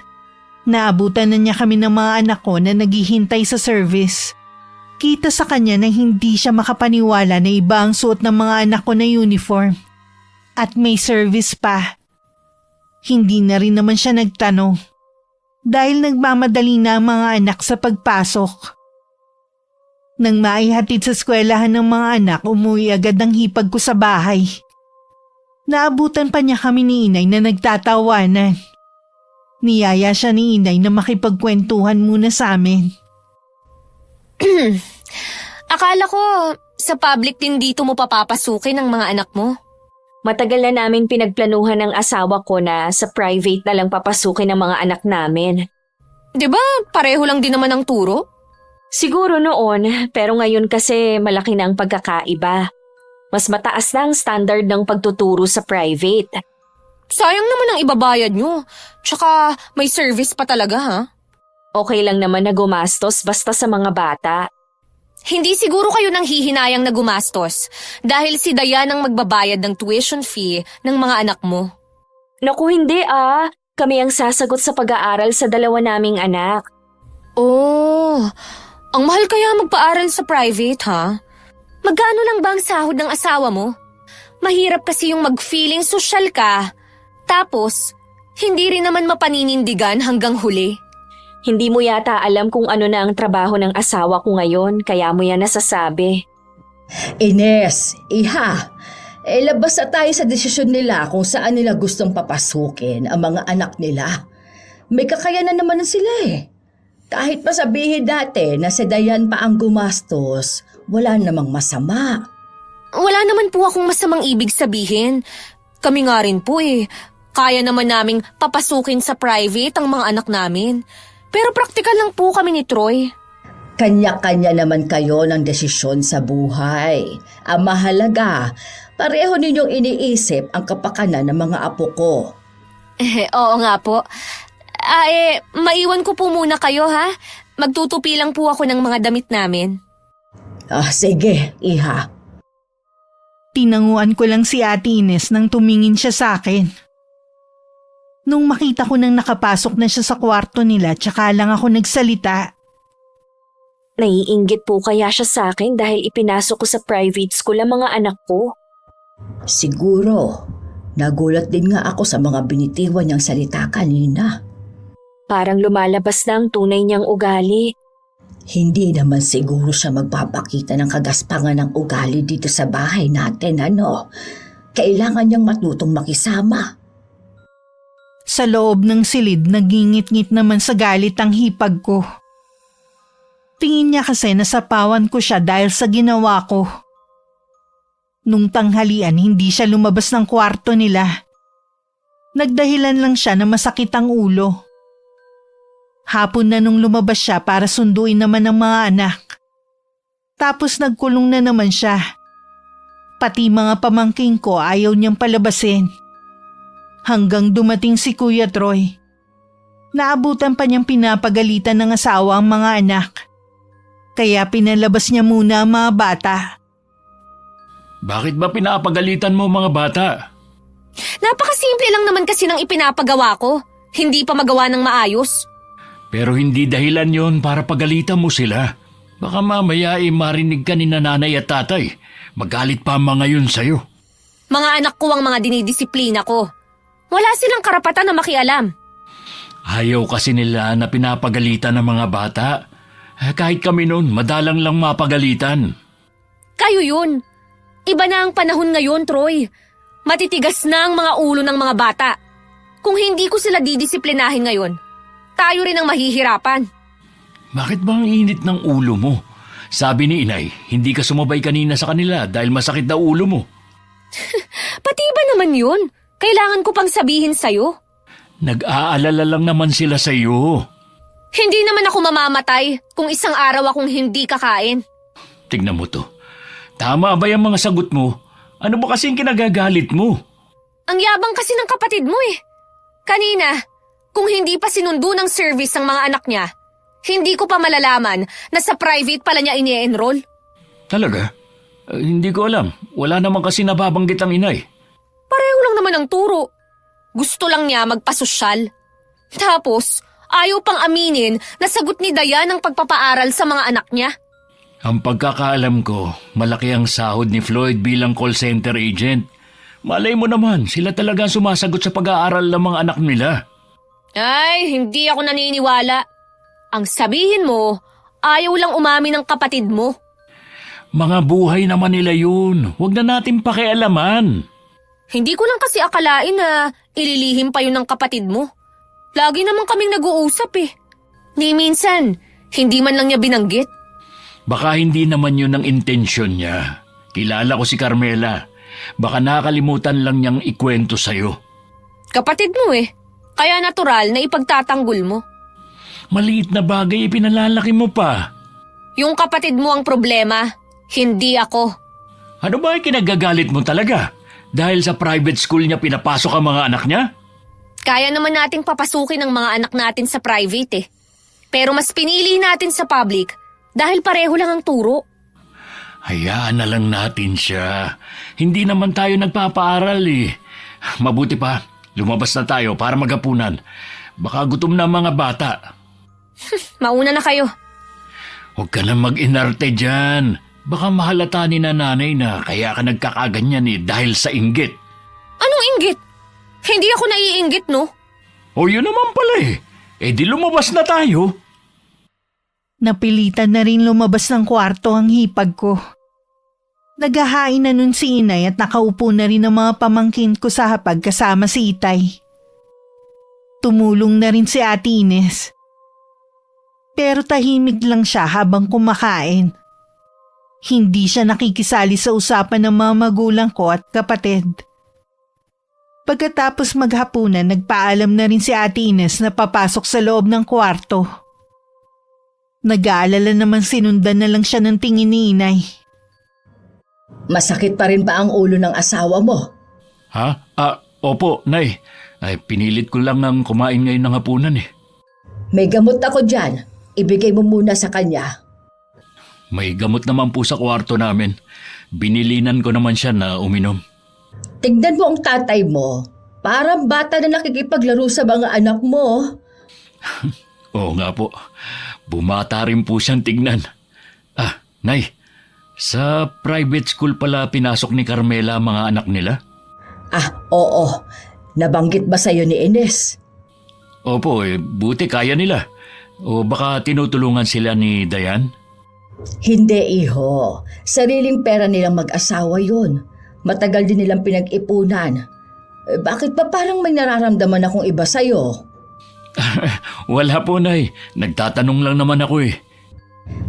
Naabutan na niya kami ng mga anak ko na naghihintay sa service. Kita sa kanya na hindi siya makapaniwala na iba ang suot ng mga anak ko na uniform. At may service pa. Hindi na rin naman siya nagtanong. Dahil nagmamadali na ang mga anak sa pagpasok. Nang maihatid sa eskwelahan ng mga anak, umuwi agad ang hipag ko sa bahay. Naabutan pa niya kami ni Inay na nagtatawanan. Niyaya siya ni Inay na makipagkwentuhan muna sa amin. Akala ko sa public din dito mo papapasukin ang mga anak mo. Matagal na namin pinagplanuhan ng asawa ko na sa private na lang papasukin ng mga anak namin. 'Di ba pareho lang din naman ang turo? Siguro noon, pero ngayon kasi malaki na ang pagkakaiba. Mas mataas na ang standard ng pagtuturo sa private. Sayang naman ang ibabayad nyo. Tsaka may service pa talaga, ha? Okay lang naman na gumastos basta sa mga bata. Hindi siguro kayo nang hihinayang na gumastos dahil si Dayan ang magbabayad ng tuition fee ng mga anak mo. Naku, hindi ah. Kami ang sasagot sa pag-aaral sa dalawa naming anak. Oh, ang mahal kaya magpaaral sa private, ha? Magkano lang ba ang sahod ng asawa mo? Mahirap kasi yung mag-feeling social ka, tapos hindi rin naman mapaninindigan hanggang huli. Hindi mo yata alam kung ano na ang trabaho ng asawa ko ngayon, kaya mo yan nasasabi. Ines, iha, labas na tayo sa desisyon nila kung saan nila gustong papasukin ang mga anak nila. May kakayanan naman sila eh. Kahit pa sabihin dati na si Dayan pa ang gumastos, wala namang masama. Wala naman po akong masamang ibig sabihin. Kami nga rin po eh. Kaya naman naming papasukin sa private ang mga anak namin. Pero praktikal lang po kami ni Troy. Kanya-kanya naman kayo ng desisyon sa buhay. Ang mahalaga, pareho ninyong iniisip ang kapakanan ng mga apo ko. Oo nga po. Maiwan ko po muna kayo, ha? Magtutupi lang po ako ng mga damit namin. Sige, iha. Tinanguan ko lang si Ate Ines nang tumingin siya sa akin. Nung makita ko nang nakapasok na siya sa kwarto nila, tsaka lang ako nagsalita. Naiinggit po kaya siya sa akin dahil ipinasok ko sa private school ang mga anak ko? Siguro, nagulat din nga ako sa mga binitiwan niyang salita kanina. Parang lumalabas na ang tunay niyang ugali. Hindi naman siguro siya magpapakita ng kagaspangan ng ugali dito sa bahay natin, ano? Kailangan niyang matutong makisama. Sa loob ng silid, nagingit-ngit naman sa galit ang hipag ko. Tingin niya kasi nasapawan ko siya dahil sa ginawa ko. Nung tanghalian, hindi siya lumabas ng kwarto nila. Nagdahilan lang siya na masakit ang ulo. Hapon na nung lumabas siya para sunduin naman ang mga anak. Tapos nagkulong na naman siya. Pati mga pamangking ko ayaw niyang palabasin. Hanggang dumating si Kuya Troy. Naabutan pa niyang pinapagalitan ng asawa ang mga anak. Kaya pinalabas niya muna ang mga bata. Bakit ba pinapagalitan mo mga bata? Napakasimple lang naman kasi ng ipinapagawa ko. Hindi pa magawa ng maayos. Pero hindi dahilan yon para pagalitan mo sila. Baka mamaya marinig ka ni nanay at tatay. Magalit pa ang mga yun sa'yo. Mga anak ko ang mga dinidisiplina ko. Wala silang karapatan na makialam. Ayaw kasi nila na pinapagalitan ng mga bata. Kahit kami noon, madalang lang mapagalitan. Kayo yun. Iba na ang panahon ngayon, Troy. Matitigas na ang mga ulo ng mga bata. Kung hindi ko sila didisiplinahin ngayon, tayo rin ang mahihirapan. Bakit ba ang init ng ulo mo? Sabi ni Inay, hindi ka sumabay kanina sa kanila dahil masakit na ulo mo. Pati ba naman yun? Kailangan ko pang sabihin sa'yo. Nag-aalala lang naman sila sa'yo. Hindi naman ako mamamatay kung isang araw akong hindi kakain. Tignan mo to. Tama ba yung mga sagot mo? Ano ba kasing kinagagalit mo? Ang yabang kasi ng kapatid mo eh. Kanina, kung hindi pa sinundo ng service ang mga anak niya, hindi ko pa malalaman na sa private pala niya ini-enroll. Talaga? Hindi ko alam. Wala naman kasi nababanggit ang Inay. Pareho lang naman ang turo. Gusto lang niya magpasosyal. Tapos, ayaw pang aminin na sagot ni Dayan ang pagpapaaral sa mga anak niya. Ang pagkakaalam ko, malaki ang sahod ni Floyd bilang call center agent. Malay mo naman, sila talaga ang sumasagot sa pag-aaral ng mga anak nila. Ay, hindi ako naniniwala. Ang sabihin mo, ayaw lang umamin ng kapatid mo. Mga buhay naman nila yun. Huwag na natin pakialaman. Hindi ko lang kasi akalain na ililihim pa yun ng kapatid mo. Lagi naman kaming nag-uusap eh. Ni minsan, hindi man lang niya binanggit. Baka hindi naman yun ang intensyon niya. Kilala ko si Carmela. Baka nakalimutan lang niyang ikwento sa'yo. Kapatid mo eh. Kaya natural na ipagtatanggol mo. Maliit na bagay ipinalalaki mo pa. Yung kapatid mo ang problema, hindi ako. Ano ba ay kinagagalit mo talaga? Dahil sa private school niya pinapasok ang mga anak niya? Kaya naman nating papasukin ang mga anak natin sa private eh. Pero mas pinili natin sa public dahil pareho lang ang turo. Hayaan na lang natin siya. Hindi naman tayo nagpapaaral eh. Mabuti pa, lumabas na tayo para maghapunan. Baka gutom na ang mga bata. Mauna na kayo. Huwag ka na mag-inarte dyan. Baka mahalata ni nanay na kaya ka nagkakaganyan eh dahil sa inggit. Anong inggit? Hindi ako naiinggit, no? O yun naman pala eh. Eh di lumabas na tayo. Napilitan na rin lumabas ng kwarto ang hipag ko. Naghahain na nun si inay at nakaupo na rin ang mga pamangkin ko sa hapag kasama si Itay. Tumulong na rin si Ate Ines. Pero tahimik lang siya habang kumakain. Hindi siya nakikisali sa usapan ng mga magulang ko at kapatid. Pagkatapos maghapunan, nagpaalam na rin si Ate Ines na papasok sa loob ng kwarto. Nag-aalala naman sinundan na lang siya ng tingin ni inay. Masakit pa rin ba ang ulo ng asawa mo? Ha? Opo, Nay. Ay, pinilit ko lang ng kumain ngayon ng hapunan eh. May gamot ako dyan. Ibigay mo muna sa kanya. May gamot naman po sa kwarto namin. Binilinan ko naman siya na uminom. Tignan mo ang tatay mo. Parang bata na nakikipaglaro sa mga anak mo. Oo nga po. Bumata rin po siyang tignan. Nay, sa private school pala pinasok ni Carmela ang mga anak nila? Oo. Nabanggit ba sa'yo ni Ines? Opo, buti kaya nila. O baka tinutulungan sila ni Dayan? Hindi, iho. Sariling pera nilang mag-asawa yun. Matagal din nilang pinag-ipunan. Bakit ba parang may nararamdaman akong iba sa'yo? Wala po, Nay. Nagtatanong lang naman ako eh.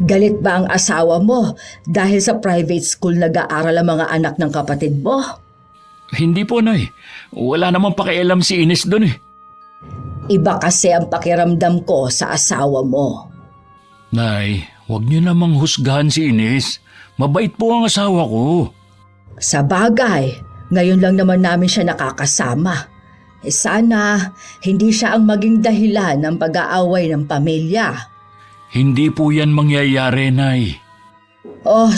Galit ba ang asawa mo dahil sa private school nag-aaral ang mga anak ng kapatid mo? Hindi po, Nay. Wala namang pakialam si Ines doon eh. Iba kasi ang pakiramdam ko sa asawa mo. Nay, huwag niyo namang husgahan si Ines. Mabait po ang asawa ko. Sa bagay, ngayon lang naman namin siya nakakasama. Sana hindi siya ang maging dahilan ng pag-aaway ng pamilya. Hindi po yan mangyayari, Nay.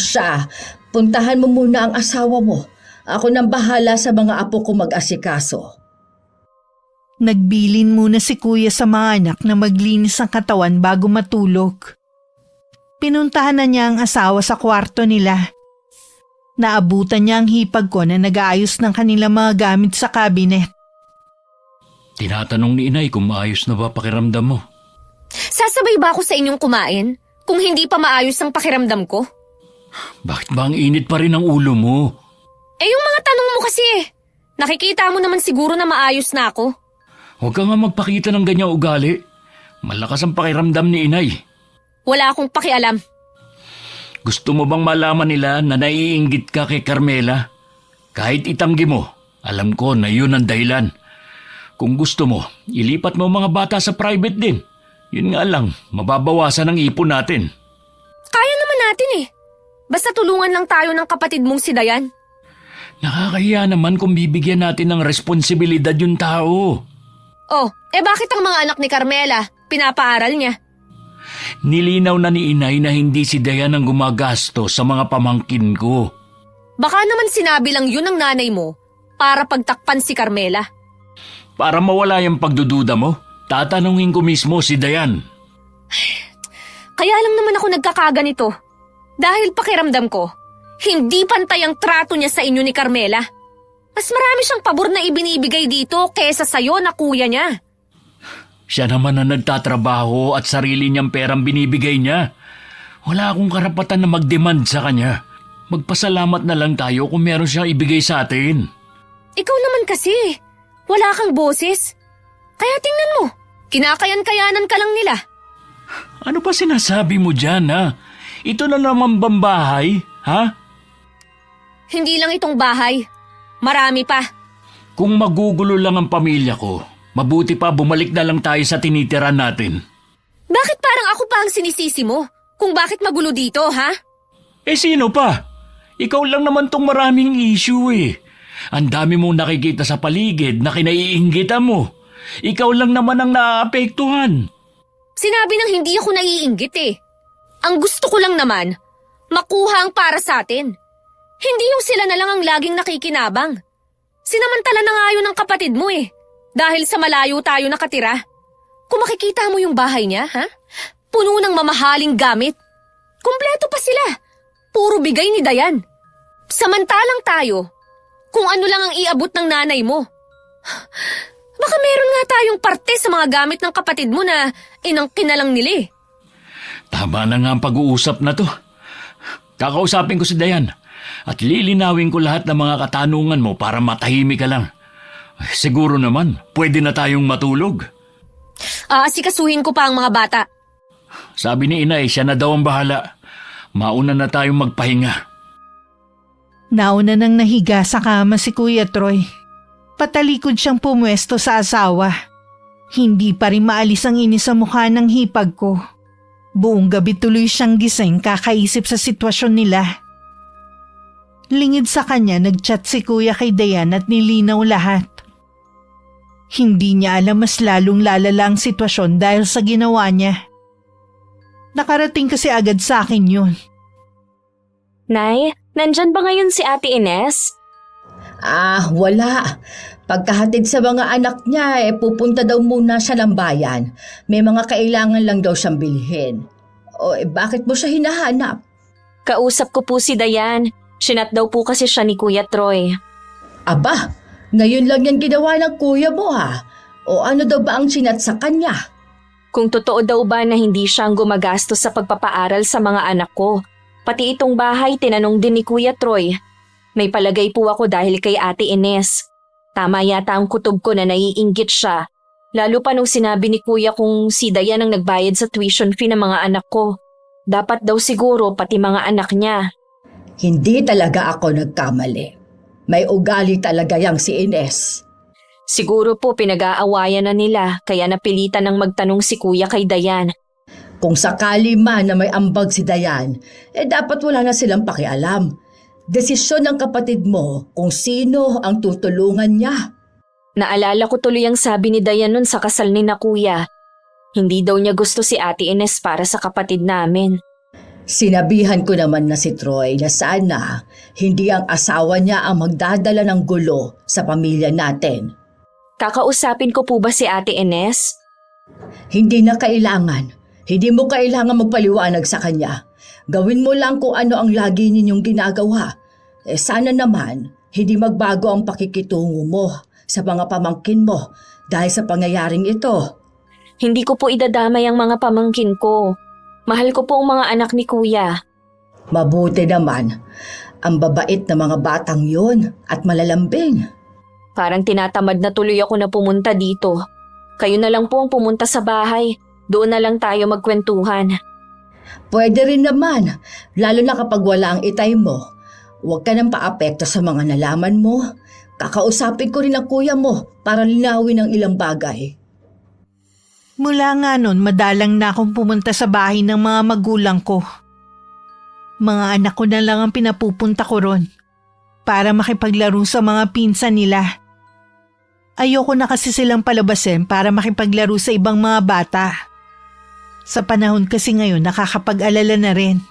Siya, puntahan mo muna ang asawa mo. Ako nang bahala sa mga apo ko mag-asikaso. Nagbilin muna si kuya sa mga anak na maglinis ng katawan bago matulog. Pinuntahan na niya ang asawa sa kwarto nila. Naabutan niya ang hipag ko na nag-aayos ng kanilang mga gamit sa cabinet. Tinatanong ni Inay kung maayos na ba pakiramdam mo. Sasabay ba ako sa inyong kumain kung hindi pa maayos ang pakiramdam ko? Bakit ba ang init pa rin ang ulo mo? Yung mga tanong mo kasi nakikita mo naman siguro na maayos na ako. Huwag ka nga magpakita ng ganyang ugali. Malakas ang pakiramdam ni Inay. Wala akong pakialam. Gusto mo bang malaman nila na naiinggit ka kay Carmela? Kahit itanggi mo, alam ko na yun ang dahilan. Kung gusto mo, ilipat mo mga bata sa private din. Yun nga lang, mababawasan ang ipon natin. Kaya naman natin eh. Basta tulungan lang tayo ng kapatid mong si Dayan. Nakakahiya naman kung bibigyan natin ng responsibilidad yung tao. Bakit ang mga anak ni Carmela pinapaaral niya? Nilinaw na ni Inay na hindi si Dayan ang gumagasto sa mga pamangkin ko. Baka naman sinabi lang yun ng nanay mo para pagtakpan si Carmela. Para mawala yung pagdududa mo, tatanungin ko mismo si Dayan. Kaya lang naman ako nagkakaganito. Dahil pakiramdam ko, hindi pantay ang trato niya sa inyo ni Carmela. Mas marami siyang pabor na ibinibigay dito kesa sa'yo na kuya niya. Siya naman ang nagtatrabaho at sarili niyang perang binibigay niya. Wala akong karapatan na mag-demand sa kanya. Magpasalamat na lang tayo kung meron siyang ibigay sa atin. Ikaw naman kasi, wala kang boses. Kaya tingnan mo, kinakayan-kayanan ka lang nila. Ano pa sinasabi mo dyan, ha? Ito na naman bang bahay, ha? Hindi lang itong bahay, marami pa. Kung magugulo lang ang pamilya ko, mabuti pa bumalik na lang tayo sa tinitiran natin. Bakit parang ako pa ang sinisisi mo? Kung bakit magulo dito, ha? Sino pa? Ikaw lang naman tong maraming issue eh. Ang dami mong nakikita sa paligid na kinaiinggitan mo. Ikaw lang naman ang naaapektuhan. Sinabi ng hindi ako naiinggit eh. Ang gusto ko lang naman, makuha ang para sa atin. Hindi yung sila na lang ang laging nakikinabang. Sinamantala na nga yun ng kapatid mo eh. Dahil sa malayo tayo nakatira. Kung makikita mo yung bahay niya, ha? Puno ng mamahaling gamit. Kumpleto pa sila. Puro bigay ni Dayan. Samantalang tayo, kung ano lang ang iabot ng nanay mo. Baka meron nga tayong parte sa mga gamit ng kapatid mo na inangkin na lang nila eh. Tama na nga ang pag-uusap na to. Kakausapin ko si Dayan at lilinawin ko lahat ng mga katanungan mo para matahimik ka lang. Siguro naman, pwede na tayong matulog. Asikasuhin ko pa ang mga bata. Sabi ni Inay, siya na daw ang bahala. Mauna na tayong magpahinga. Nauna nang nahiga sa kama si Kuya Troy. Patalikod siyang pumwesto sa asawa. Hindi pa rin maalis ang inis sa mukha ng hipag ko. Buong gabi tuloy siyang gising kakaisip sa sitwasyon nila. Lingid sa kanya nagchat si Kuya kay Dayan at nilinaw lahat. Hindi niya alam mas lalong lalala ang sitwasyon dahil sa ginawa niya. Nakarating kasi agad sa akin yun. Nay, nandyan ba ngayon si Ate Ines? Wala. Pagkahatid sa mga anak niya, pupunta daw muna siya ng bayan. May mga kailangan lang daw siyang bilhin. Bakit mo siya hinahanap? Kausap ko po si Dayan. Sinat daw po kasi siya ni Kuya Troy. Aba, ngayon lang yan ginawa ng kuya mo ha. O ano daw ba ang sinat sa kanya? Kung totoo daw ba na hindi siya ang gumagastos sa pagpapaaral sa mga anak ko. Pati itong bahay tinanong din ni Kuya Troy. May palagay po ako dahil kay Ate Ines. Tama yata ang kutob ko na naiinggit siya. Lalo pa nung sinabi ni Kuya kung si Dayan ang nagbayad sa tuition fee ng mga anak ko. Dapat daw siguro pati mga anak niya. Hindi talaga ako nagkamali. May ugali talaga yang si Ines. Siguro po pinag-aawayan na nila kaya napilitan ng magtanong si Kuya kay Dayan. Kung sakali man na may ambag si Dayan, dapat wala na silang pakialam. Desisyon ng kapatid mo kung sino ang tutulungan niya. Naalala ko tuloy ang sabi ni Dayan nun sa kasal ni na Kuya. Hindi daw niya gusto si Ate Ines para sa kapatid namin. Sinabihan ko naman na si Troy na sana hindi ang asawa niya ang magdadala ng gulo sa pamilya natin. Kakausapin ko po ba si Ate Ines? Hindi na kailangan. Hindi mo kailangan magpaliwanag sa kanya. Gawin mo lang kung ano ang lagi ninyong ginagawa. Sana naman hindi magbago ang pakikitungo mo sa mga pamangkin mo dahil sa pangyayaring ito. Hindi ko po idadamay ang mga pamangkin ko. Mahal ko po ang mga anak ni Kuya. Mabuti naman. Ang babait na mga batang yon at malalambing. Parang tinatamad na tuloy ako na pumunta dito. Kayo na lang po ang pumunta sa bahay. Doon na lang tayo magkwentuhan. Pwede rin naman, lalo na kapag wala ang itay mo. Huwag ka nang paapekto sa mga nalaman mo. Kakausapin ko rin ang kuya mo para linawin ang ilang bagay. Mula nga nun, madalang na akong pumunta sa bahay ng mga magulang ko. Mga anak ko na lang ang pinapupunta ko ron para makipaglaro sa mga pinsan nila. Ayoko na kasi silang palabasin para makipaglaro sa ibang mga bata. Sa panahon kasi ngayon nakakapag-alala na rin.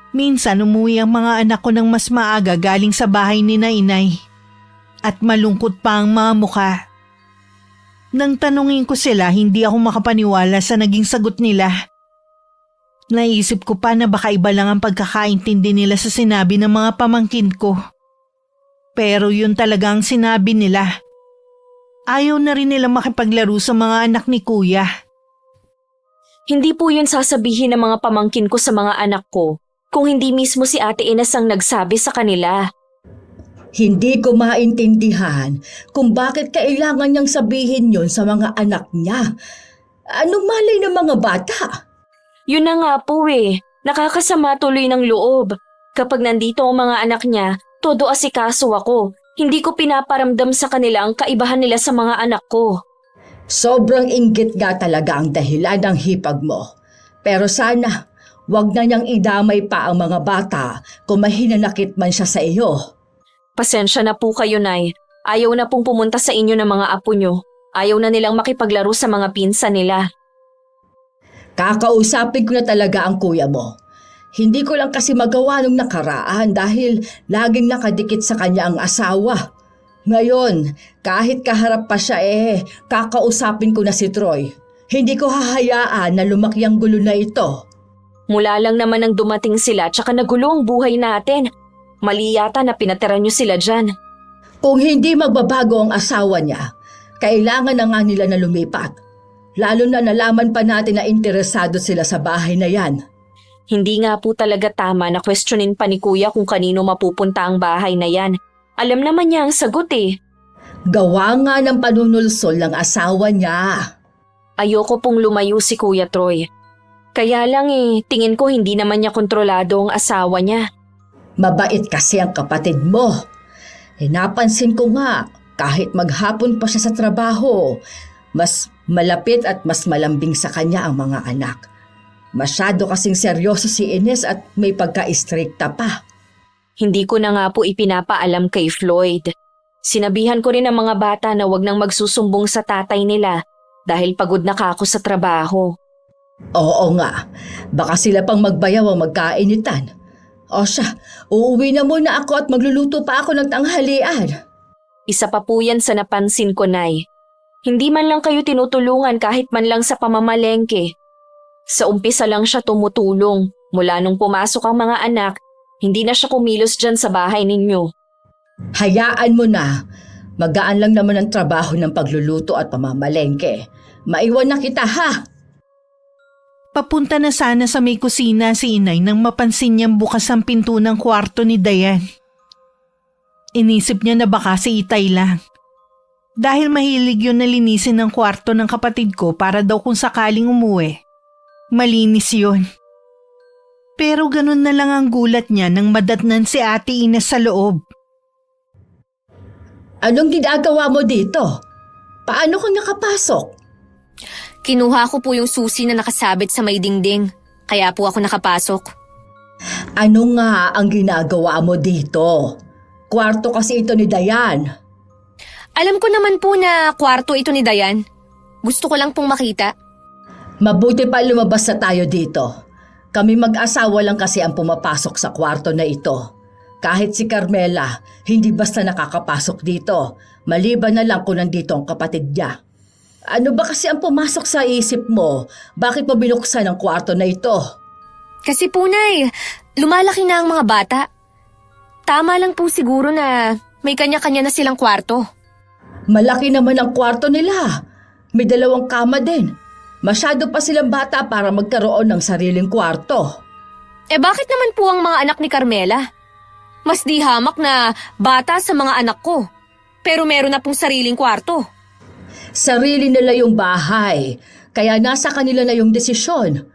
Minsan umuwi ang mga anak ko ng mas maaga galing sa bahay ni na Inay. At malungkot pa ang mga mukha. Nang tanungin ko sila, hindi ako makapaniwala sa naging sagot nila. Naisip ko pa na baka iba lang ang pagkakaintindi nila sa sinabi ng mga pamangkin ko. Pero yun talaga ang sinabi nila. Ayaw na rin nila makipaglaro sa mga anak ni Kuya. Hindi po yun sasabihin ng mga pamangkin ko sa mga anak ko kung hindi mismo si Ate Ines ang nagsabi sa kanila. Hindi ko maintindihan kung bakit kailangan niyang sabihin yon sa mga anak niya. Anong malay ng mga bata? Yun na nga po eh. Nakakasama tuloy ng loob. Kapag nandito ang mga anak niya, todo asikaso ako. Hindi ko pinaparamdam sa kanila ang kaibahan nila sa mga anak ko. Sobrang inggit nga talaga ang dahilan ng hipag mo. Pero sana, wag na niyang idamay pa ang mga bata kung mahinanakit man siya sa iyo. Pasensya na po kayo, Nay. Ayaw na pong pumunta sa inyo ng mga apo nyo. Ayaw na nilang makipaglaro sa mga pinsan nila. Kakausapin ko na talaga ang kuya mo. Hindi ko lang kasi magawa nung nakaraan dahil laging nakadikit sa kanya ang asawa. Ngayon, kahit kaharap pa siya kakausapin ko na si Troy. Hindi ko hahayaan na lumaki ang gulo na ito. Mula lang naman nang dumating sila tsaka nagulo ang buhay natin. Mali yata na pinatira nyo sila dyan. Kung hindi magbabago ang asawa niya, kailangan na nga nila na lumipat. Lalo na nalaman pa natin na interesado sila sa bahay na yan. Hindi nga po talaga tama na questionin pa ni Kuya kung kanino mapupunta ang bahay na yan. Alam naman niya ang sagot Gawa nga ng panunulsol ng asawa niya. Ayoko pong lumayo si Kuya Troy. Kaya lang tingin ko hindi naman niya kontrolado ang asawa niya. Mabait kasi ang kapatid mo. Napansin ko nga, kahit maghapon pa siya sa trabaho, mas malapit at mas malambing sa kanya ang mga anak. Masyado kasing seryoso si Ines at may pagka-istrikta pa. Hindi ko na nga po ipinapaalam kay Floyd. Sinabihan ko rin ang mga bata na wag nang magsusumbong sa tatay nila dahil pagod na ako sa trabaho. Oo nga, baka sila pang magbayaw ang magkainitan. O siya, uuwi na muna ako at magluluto pa ako ng tanghalian. Isa pa po yan sa napansin ko, Nay. Hindi man lang kayo tinutulungan kahit man lang sa pamamalengke. Sa umpisa lang siya tumutulong. Mula nung pumasok ang mga anak, hindi na siya kumilos dyan sa bahay ninyo. Hayaan mo na. Magaan lang naman ang trabaho ng pagluluto at pamamalengke. Maiwan na kita ha! Papunta na sana sa may kusina si inay nang mapansin niyang bukas ang pinto ng kwarto ni Dayan. Inisip niya na baka si Itay lang. Dahil mahilig yun na linisin ang kwarto ng kapatid ko para daw kung sakaling umuwi. Malinis yun. Pero ganun na lang ang gulat niya nang madatnan si Ate Ines sa loob. Anong ginagawa mo dito? Paano kang nakapasok? Kinuha ko po yung susi na nakasabit sa may dingding. Kaya po ako nakapasok. Ano nga ang ginagawa mo dito? Kwarto kasi ito ni Dayan. Alam ko naman po na kwarto ito ni Dayan. Gusto ko lang pong makita. Mabuti pa lumabas na tayo dito. Kami mag-asawa lang kasi ang pumapasok sa kwarto na ito. Kahit si Carmela, hindi basta nakakapasok dito. Maliban na lang kung nandito ang kapatid niya. Ano ba kasi ang pumasok sa isip mo? Bakit mo binuksan ang kwarto na ito? Kasi po, Nay, lumalaki na ang mga bata. Tama lang po siguro na may kanya-kanya na silang kwarto. Malaki naman ang kwarto nila. May 2 kama din. Masyado pa silang bata para magkaroon ng sariling kwarto. Bakit naman po ang mga anak ni Carmela? Mas di hamak na bata sa mga anak ko. Pero meron na pong sariling kwarto. Sarili nila yung bahay, kaya nasa kanila na yung desisyon.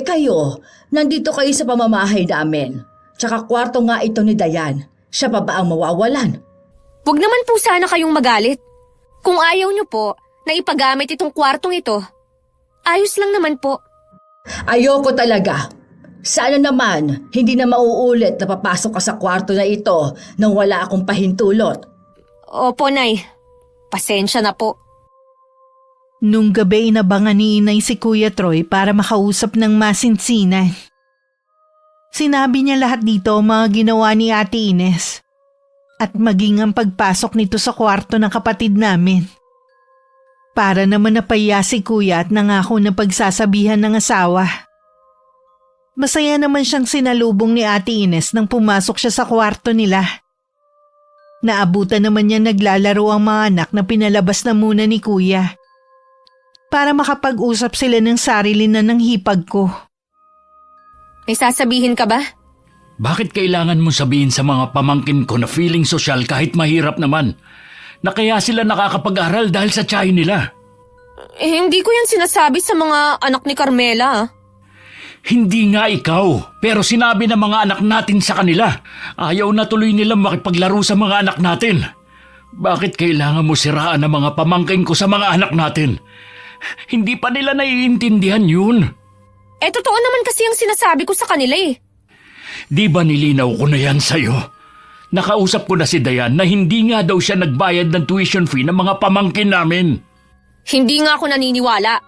Kayo, nandito kayo sa pamamahay namin. Tsaka kwarto nga ito ni Dayan. Siya pa ba ang mawawalan? Huwag naman po sana kayong magalit. Kung ayaw niyo po na ipagamit itong kwartong ito, ayos lang naman po. Ayoko talaga. Sana naman, hindi na mauulit na papasok ka sa kwarto na ito nang wala akong pahintulot. Opo, Nay. Pasensya na po. Nung gabi inabangan ni inay si Kuya Troy para makausap ng masinsinan. Sinabi niya lahat dito ang mga ginawa ni Ate Ines at maging ang pagpasok nito sa kwarto ng kapatid namin. Para naman napaya si Kuya at nangako na pagsasabihan ng asawa. Masaya naman siyang sinalubong ni Ate Ines nang pumasok siya sa kwarto nila. Naabutan naman niya naglalaro ang mga anak na pinalabas na muna ni Kuya. Para makapag-usap sila ng sarili na ng hipag ko. May sasabihin ka ba? Bakit kailangan mo sabihin sa mga pamangkin ko na feeling sosyal kahit mahirap naman? Na kaya sila nakakapag-aral dahil sa tiyahin nila? Hindi ko yan sinasabi sa mga anak ni Carmela. Hindi nga ikaw, pero sinabi ng mga anak natin sa kanila. Ayaw na tuloy nilang makipaglaro sa mga anak natin. Bakit kailangan mo siraan ang mga pamangkin ko sa mga anak natin? Hindi pa nila naiintindihan yun. Totoo naman kasi ang sinasabi ko sa kanila. Di ba nilinaw ko na yan sa'yo? Nakausap ko na si Dayan na hindi nga daw siya nagbayad ng tuition fee ng mga pamangkin namin. Hindi nga ako naniniwala.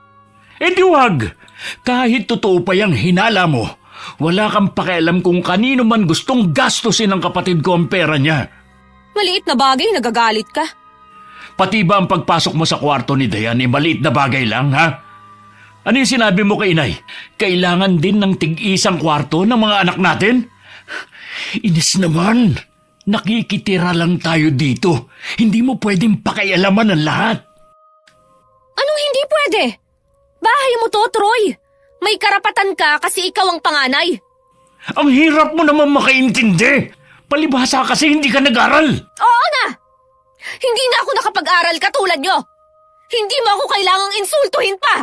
Eh di wag! Kahit totoo pa yung hinala mo, wala kang pakialam kung kanino man gustong gastusin ng kapatid ko ang pera niya. Maliit na bagay, nagagalit ka. Pati ba ang pagpasok mo sa kwarto ni Dayan ay maliit na bagay lang, ha? Ano yung sinabi mo kay inay? Kailangan din ng tig-isang kwarto ng mga anak natin? Inis naman. Nakikitira lang tayo dito. Hindi mo pwedeng pakialaman ang lahat. Anong hindi pwede? Bahay mo to, Troy. May karapatan ka kasi ikaw ang panganay. Ang hirap mo naman makaintindi. Palibhasa kasi hindi ka nag-aral. Oo na! Hindi na ako nakapag-aral katulad nyo. Hindi mo ako kailangang insultuhin pa.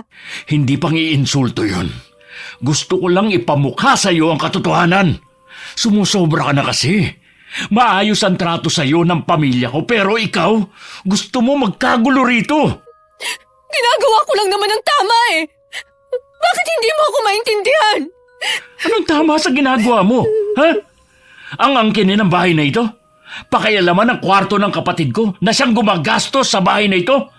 Hindi pang iinsulto yun. Gusto ko lang ipamukha sa iyo ang katotohanan. Sumusobra ka na kasi. Maayos ang trato sa iyo ng pamilya ko pero ikaw, gusto mo magkagulo rito. Ginagawa ko lang naman ang tama eh. Bakit hindi mo ako maintindihan? Anong tama sa ginagawa mo? Ha? Ang angkinin ng bahay na ito? Pakialaman ang kwarto ng kapatid ko na siyang gumagastos sa bahay na ito?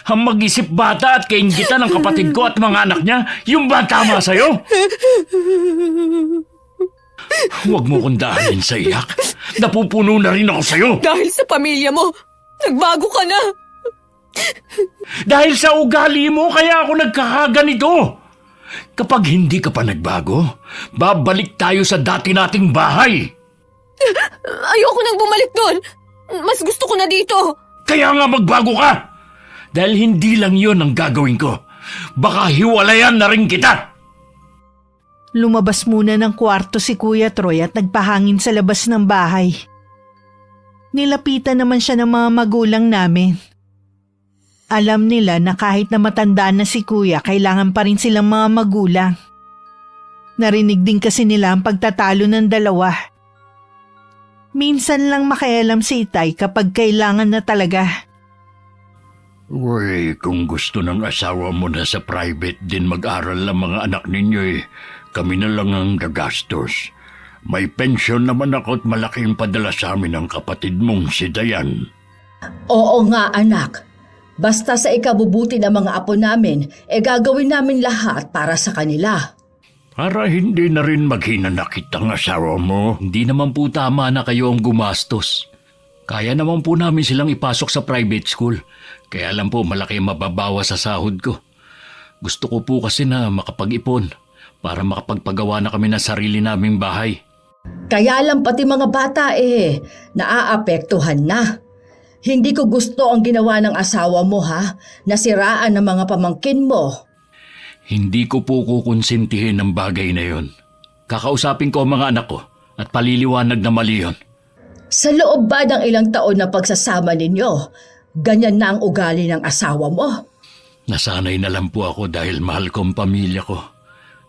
Ang mag-isip bata at kaingitan ng kapatid ko at mga anak niya, yung ba tama sa'yo? Huwag mo kong daanin sa iyak. Napupuno na rin ako sa'yo. Dahil sa pamilya mo, nagbago ka na. Dahil sa ugali mo, kaya ako nagkakaganito. Kapag hindi ka pa nagbago, babalik tayo sa dati nating bahay. Ayoko nang bumalik doon. Mas gusto ko na dito. Kaya nga magbago ka. Dahil hindi lang yon ang gagawin ko. Baka hiwalayan na rin kita. Lumabas muna ng kwarto si Kuya Troy at nagpahangin sa labas ng bahay. Nilapitan naman siya ng mga magulang namin. Alam nila na kahit na matanda na si Kuya, kailangan pa rin silang mga magulang. Narinig din kasi nila ang pagtatalo ng dalawa. Minsan lang makialam si Itay kapag kailangan na talaga. Uy, kung gusto ng asawa mo na sa private din mag-aral ang mga anak ninyo kami na lang ang gagastos. May pensyon naman ako at malaking padala sa amin ng kapatid mong si Dayan. Oo nga anak. Basta sa ikabubuti ng mga apo namin, gagawin namin lahat para sa kanila. Para hindi na rin maghinanakit ang asawa mo. Hindi naman po tama na kayo ang gumastos. Kaya naman po namin silang ipasok sa private school. Kaya lang po malaki ang mababawa sa sahod ko. Gusto ko po kasi na makapag-ipon para makapagpagawa na kami ng sarili naming bahay. Kaya lang pati mga bata naaapektuhan na. Hindi ko gusto ang ginawa ng asawa mo nasiraan ng mga pamangkin mo. Hindi ko po kukonsintihin ang bagay na yon. Kakausapin ko ang mga anak ko at paliliwanag na mali yun. Sa loob ba ng ilang taon na pagsasama ninyo, ganyan na ang ugali ng asawa mo? Nasanay na lang po ako dahil mahal ko ang pamilya ko.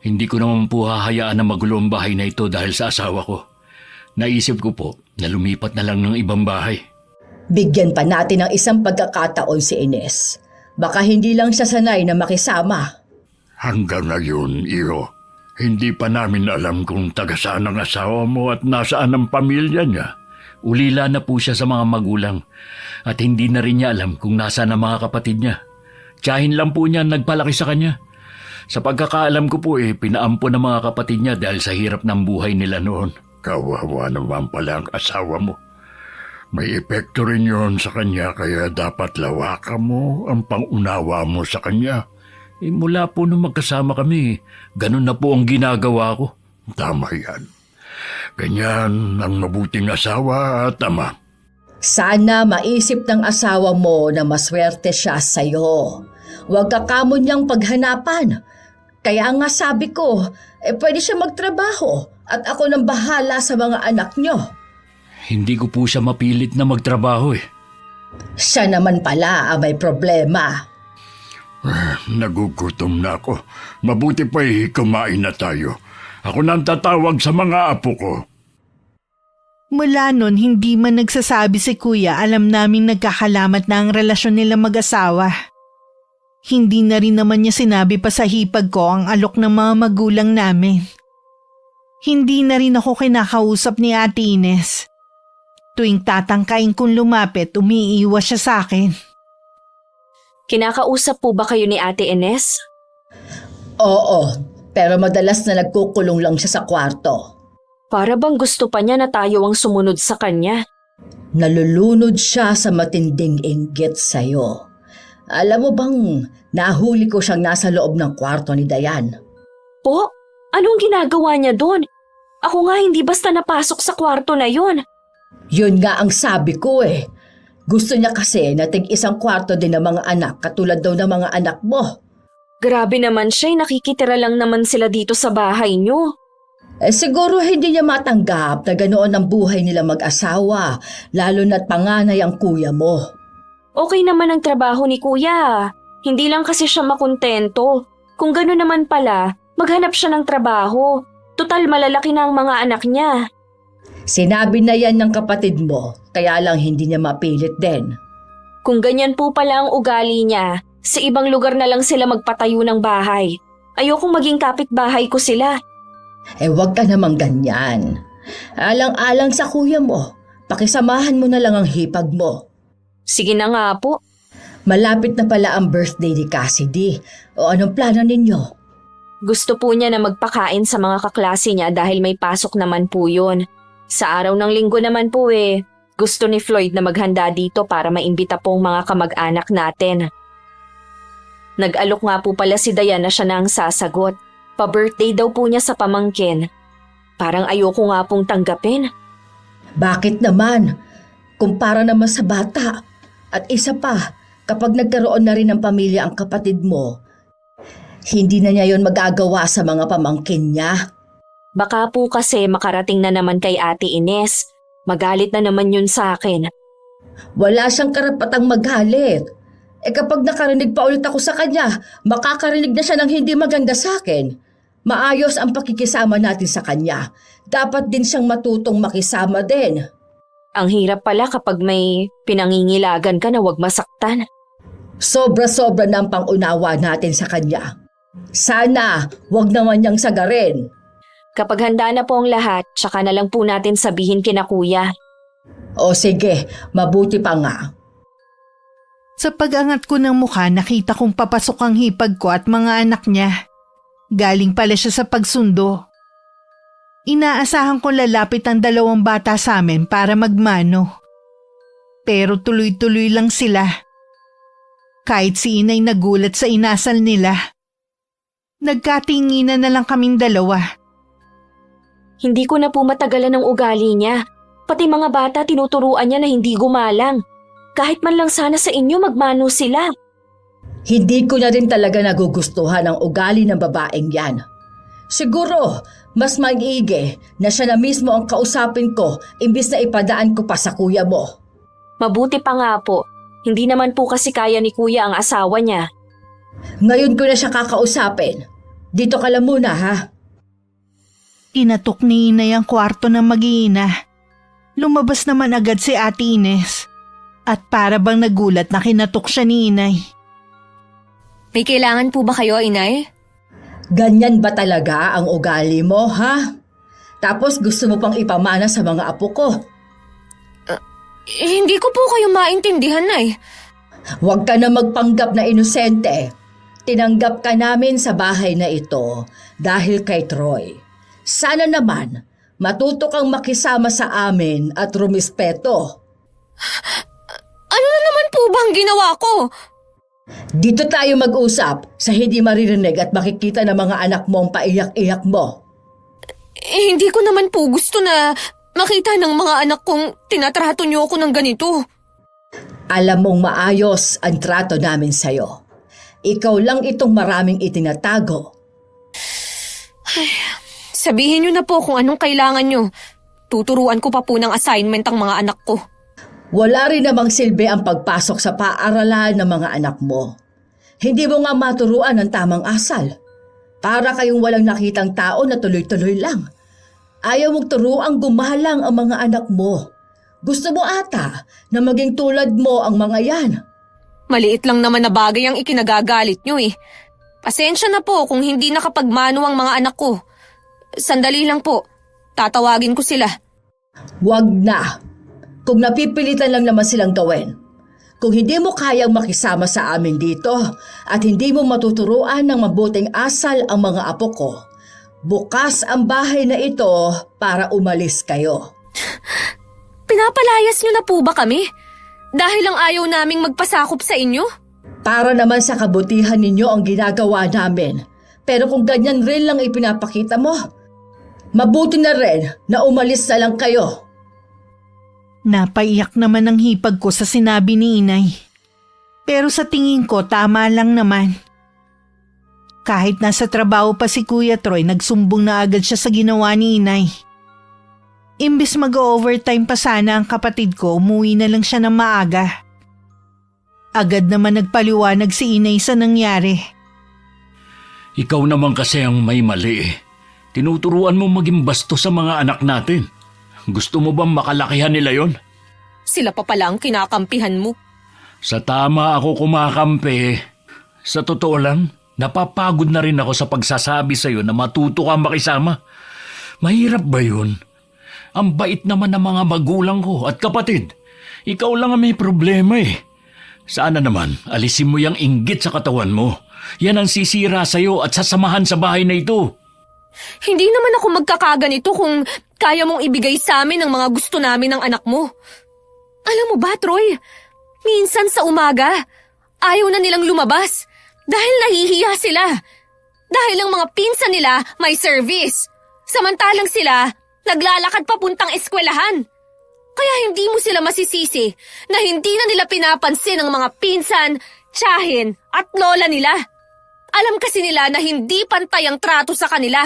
Hindi ko naman po hahayaan na magulo ang bahay na ito dahil sa asawa ko. Naisip ko po na lumipat na lang ng ibang bahay. Bigyan pa natin ng isang pagkakataon si Ines. Baka hindi lang siya sanay na makisama. Hanggang ngayon, Iyo, hindi pa namin alam kung taga saan ang asawa mo at nasaan ang pamilya niya. Ulila na po siya sa mga magulang at hindi na rin niya alam kung nasaan ang mga kapatid niya. Tiyahin lang po niya nagpalaki sa kanya. Sa pagkakaalam ko po pinaampo ng mga kapatid niya dahil sa hirap ng buhay nila noon. Kawawa naman pala ang asawa mo. May epekto rin yun sa kanya kaya dapat lawakan mo ang pangunawa mo sa kanya. Mula po nung magkasama kami, ganun na po ang ginagawa ko. Tama yan. Ganyan ang mabuting asawa at ama. Sana maisip ng asawa mo na maswerte siya sa'yo. Huwag ka kamo niyang paghanapan. Kaya nga sabi ko, pwede siya magtrabaho at ako nang bahala sa mga anak niyo. Hindi ko po siya mapilit na magtrabaho Siya naman pala ang may problema. Nagugutom na ako. Mabuti pa kumain na tayo. Ako nang tatawag sa mga apo ko. Mula nun, hindi man nagsasabi si Kuya, alam naming nagkakalamat na ang relasyon nila mag-asawa. Hindi na rin naman niya sinabi pa sa hipag ko ang alok ng mga magulang namin. Hindi na rin ako kinakausap ni Ate Ines. Tuwing tatangkain kong lumapit, umiiwas siya sa akin. Kinakausap po ba kayo ni Ate Ines? Oo, pero madalas na nagkukulong lang siya sa kwarto. Para bang gusto pa niya na tayo ang sumunod sa kanya? Nalulunod siya sa matinding inggit sa'yo. Alam mo bang nahuli ko siyang nasa loob ng kwarto ni Dayan? Po? Anong ginagawa niya doon? Ako nga hindi basta napasok sa kwarto na yon. Yun nga ang sabi ko eh. Gusto niya kasi na tig-isang kwarto din ng mga anak katulad daw ng mga anak mo. Grabe naman siya, nakikitira lang naman sila dito sa bahay niyo. Siguro hindi niya matanggap na ganoon ang buhay nila mag-asawa, lalo na't panganay ang kuya mo. Okay naman ang trabaho ni kuya. Hindi lang kasi siya makontento. Kung gano'n naman pala, maghanap siya ng trabaho. Total malalaki na ang mga anak niya. Sinabi na yan ng kapatid mo, kaya lang hindi niya mapilit din. Kung ganyan po pala ang ugali niya, sa ibang lugar na lang sila magpatayo ng bahay. Ayokong maging kapitbahay ko sila. Wag ka namang ganyan. Alang-alang sa kuya mo, pakisamahan mo na lang ang hipag mo. Sige na nga po. Malapit na pala ang birthday ni Cassidy. O anong plano ninyo? Gusto po niya na magpakain sa mga kaklase niya dahil may pasok naman po yun. Sa araw ng linggo naman po gusto ni Floyd na maghanda dito para maimbita pong mga kamag-anak natin. Nag-alok nga po pala si Dayan na siya na ang sasagot. Pa-birthday daw po niya sa pamangkin. Parang ayoko nga pong tanggapin. Bakit naman? Kumpara naman sa bata. At isa pa, kapag nagkaroon na rin ng pamilya ang kapatid mo, hindi na niya yon magagawa sa mga pamangkin niya. Baka po kasi makarating na naman kay Ate Ines. Magalit na naman yun sa akin. Wala siyang karapatang magalit. Kapag nakarinig pa ulit ako sa kanya, makakarinig na siya ng hindi maganda sa akin. Maayos ang pakikisama natin sa kanya. Dapat din siyang matutong makisama din. Ang hirap pala kapag may pinangingilagan ka na wag masaktan. Sobra-sobra na ang pangunawa natin sa kanya. Sana wag naman niyang sagarin. Kapag handa na po ang lahat, tsaka na lang po natin sabihin kina kuya. O sige, mabuti pa nga. Sa pag-angat ko ng mukha, nakita kong papasok ang hipag ko at mga anak niya. Galing pala siya sa pagsundo. Inaasahan kong lalapit ang 2 bata sa amin para magmano. Pero tuloy-tuloy lang sila. Kahit si inay nagulat sa inasal nila. Nagkatinginan na lang kaming 2. Hindi ko na po matagalan ng ugali niya. Pati mga bata tinuturuan niya na hindi gumalang. Kahit man lang sana sa inyo magmano sila. Hindi ko na rin talaga nagugustuhan ang ugali ng babaeng yan. Siguro, mas maigi na siya na mismo ang kausapin ko imbis na ipadaan ko pa sa kuya mo. Mabuti pa nga po. Hindi naman po kasi kaya ni kuya ang asawa niya. Ngayon ko na siya kakausapin. Dito ka lang muna ha. Inatok ni inay ang kwarto ng mag-iina. Lumabas naman agad si Ate Ines. At para bang nagulat na kinatok siya ni inay. May kailangan po ba kayo, inay? Ganyan ba talaga ang ugali mo ha? Tapos gusto mo pang ipamana sa mga apo ko. Hindi ko po kayo maintindihan, nay. Huwag ka na magpanggap na inosente. Tinanggap ka namin sa bahay na ito dahil kay Troy. Sana naman matuto kang makisama sa amin at rumispeto. Ano na naman po ba ang ginawa ko? Dito tayo mag-usap sa hindi maririnig at makikita ng mga anak mo ang paiyak-iyak mo. Hindi ko naman po gusto na makita ng mga anak kong tinatrato niyo ako ng ganito. Alam mong maayos ang trato namin sa'yo. Ikaw lang itong maraming itinatago. Sabihin niyo na po kung anong kailangan niyo. Tuturuan ko pa po ng assignment ang mga anak ko. Wala rin namang silbi ang pagpasok sa paaralan ng mga anak mo. Hindi mo nga maturuan ng tamang asal. Para kayong walang nakitang tao na tuloy-tuloy lang. Ayaw mong turuang gumalang ang mga anak mo. Gusto mo ata na maging tulad mo ang mga yan. Maliit lang naman na bagay ang ikinagagalit niyo eh. Pasensya na po kung hindi nakapagmano ang mga anak ko. Sandali lang po. Tatawagin ko sila. Wag na. Kung napipilitan lang naman silang gawin. Kung hindi mo kayang makisama sa amin dito at hindi mo matuturuan ng mabuting asal ang mga apo ko, bukas ang bahay na ito para umalis kayo. Pinapalayas niyo na po ba kami? Dahil lang ayaw naming magpasakop sa inyo? Para naman sa kabutihan ninyo ang ginagawa namin. Pero kung ganyan rin lang ipinapakita mo, mabuti na rin na umalis na lang kayo. Napaiyak naman ang hipag ko sa sinabi ni inay. Pero sa tingin ko tama lang naman. Kahit nasa trabaho pa si Kuya Troy, nagsumbong na agad siya sa ginawa ni inay. Imbis mag-overtime pa sana ang kapatid ko, umuwi na lang siya ng maaga. Agad naman nagpaliwanag si inay sa nangyari. Ikaw naman kasi ang may mali eh. Tinuturuan mo maging basto sa mga anak natin. Gusto mo bang makalakihan nila yon? Sila pa pala ang kinakampihan mo. Sa tama ako kumakampi. Sa totoo lang, napapagod na rin ako sa pagsasabi sa'yo na matuto kang makisama. Mahirap ba yun? Ang bait naman ng mga magulang ko at kapatid. Ikaw lang ang may problema eh. Sana naman, alisin mo yung inggit sa katawan mo. Yan ang sisira sa'yo at sasamahan sa bahay na ito. Hindi naman ako magkakaganito kung kaya mong ibigay sa amin ang mga gusto namin ng anak mo. Alam mo ba, Troy? Minsan sa umaga, ayaw na nilang lumabas dahil nahihiya sila. Dahil ang mga pinsan nila may service. Samantalang sila, naglalakad papuntang eskwelahan. Kaya hindi mo sila masisisi na hindi na nila pinapansin ang mga pinsan, tiyahin at lola nila. Alam kasi nila na hindi pantay ang trato sa kanila.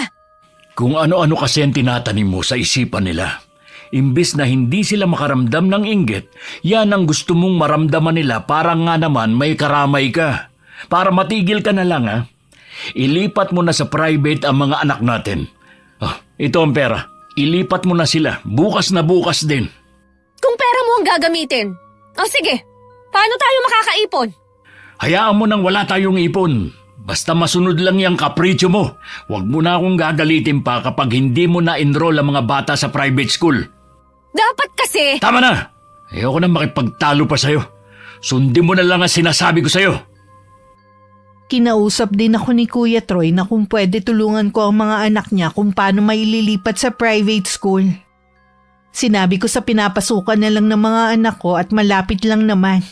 Kung ano-ano kasi ang tinatanim mo sa isipan nila. Imbis na hindi sila makaramdam ng inggit, yan ang gusto mong maramdaman nila para nga naman may karamay ka. Para matigil ka na lang ha. Ilipat mo na sa private ang mga anak natin. Ito ang pera. Ilipat mo na sila. Bukas na bukas din. Kung pera mo ang gagamitin, sige, paano tayo makakaipon? Hayaan mo nang wala tayong ipon. Basta masunod lang yung kapritsyo mo. Huwag mo na akong gagalitin pa kapag hindi mo na-enroll ang mga bata sa private school. Dapat kasi... Tama na! Ayoko na makipagtalo pa sa'yo. Sundin mo na lang ang sinasabi ko sa'yo. Kinausap din ako ni Kuya Troy na kung pwede tulungan ko ang mga anak niya kung paano maililipat sa private school. Sinabi ko sa pinapasukan na lang ng mga anak ko at malapit lang naman.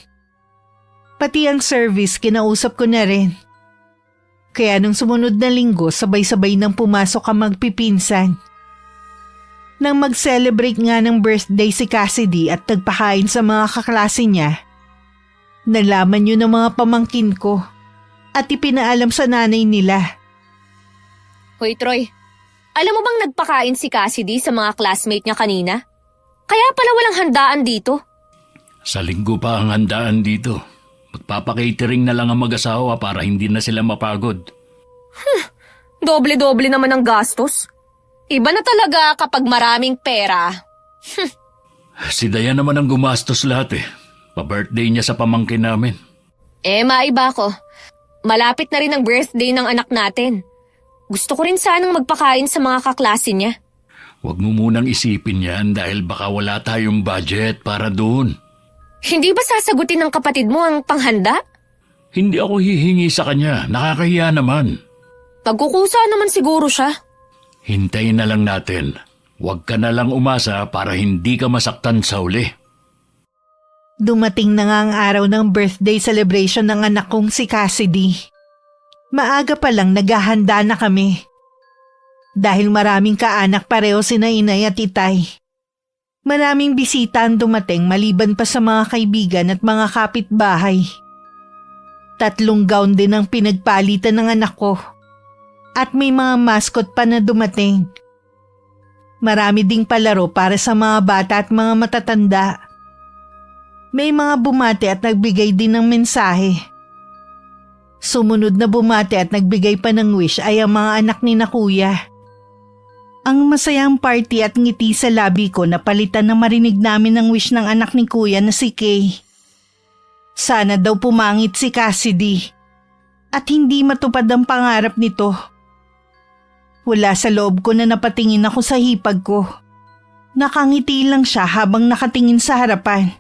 Pati ang service kinausap ko na rin. Kaya nung sumunod na linggo, sabay-sabay nang pumasok ang magpipinsan. Nang mag-celebrate nga ng birthday si Cassidy at nagpakain sa mga kaklase niya, nalaman yun ng mga pamangkin ko at ipinaalam sa nanay nila. Hoy Troy, alam mo bang nagpakain si Cassidy sa mga classmate niya kanina? Kaya pala walang handaan dito. Sa linggo pa ang handaan dito. Magpapakatering na lang ang mag-asawa para hindi na sila mapagod. Doble-doble naman ang gastos. Iba na talaga kapag maraming pera. Si Dayan naman ang gumastos lahat eh. Pa-birthday niya sa pamangkin namin. Maiba ko. Malapit na rin ang birthday ng anak natin. Gusto ko rin sanang magpakain sa mga kaklase niya. Huwag mo munang isipin yan dahil baka wala tayong budget para doon. Hindi ba sasagutin ng kapatid mo ang panghanda? Hindi ako hihingi sa kanya. Nakakahiya naman. Magkukusa naman siguro siya. Hintayin na lang natin. Huwag ka na lang umasa para hindi ka masaktan sa uli. Dumating na nga ang araw ng birthday celebration ng anak kong si Cassidy. Maaga pa lang naghahanda na kami. Dahil maraming kaanak pareho sina inay at itay. Maraming bisita ang dumating maliban pa sa mga kaibigan at mga kapitbahay. 3 gown din ang pinagpalitan ng anak ko. At may mga mascot pa na dumating. Marami ding palaro para sa mga bata at mga matatanda. May mga bumati at nagbigay din ng mensahe. Sumunod na bumati at nagbigay pa ng wish ay ang mga anak ni na kuya. Ang masayang party at ngiti sa labi ko na palitan na marinig namin ang wish ng anak ni kuya na si Kay. Sana daw pumangit si Cassidy at hindi matupad ang pangarap nito. Wala sa loob ko na napatingin ako sa hipag ko. Nakangiti lang siya habang nakatingin sa harapan.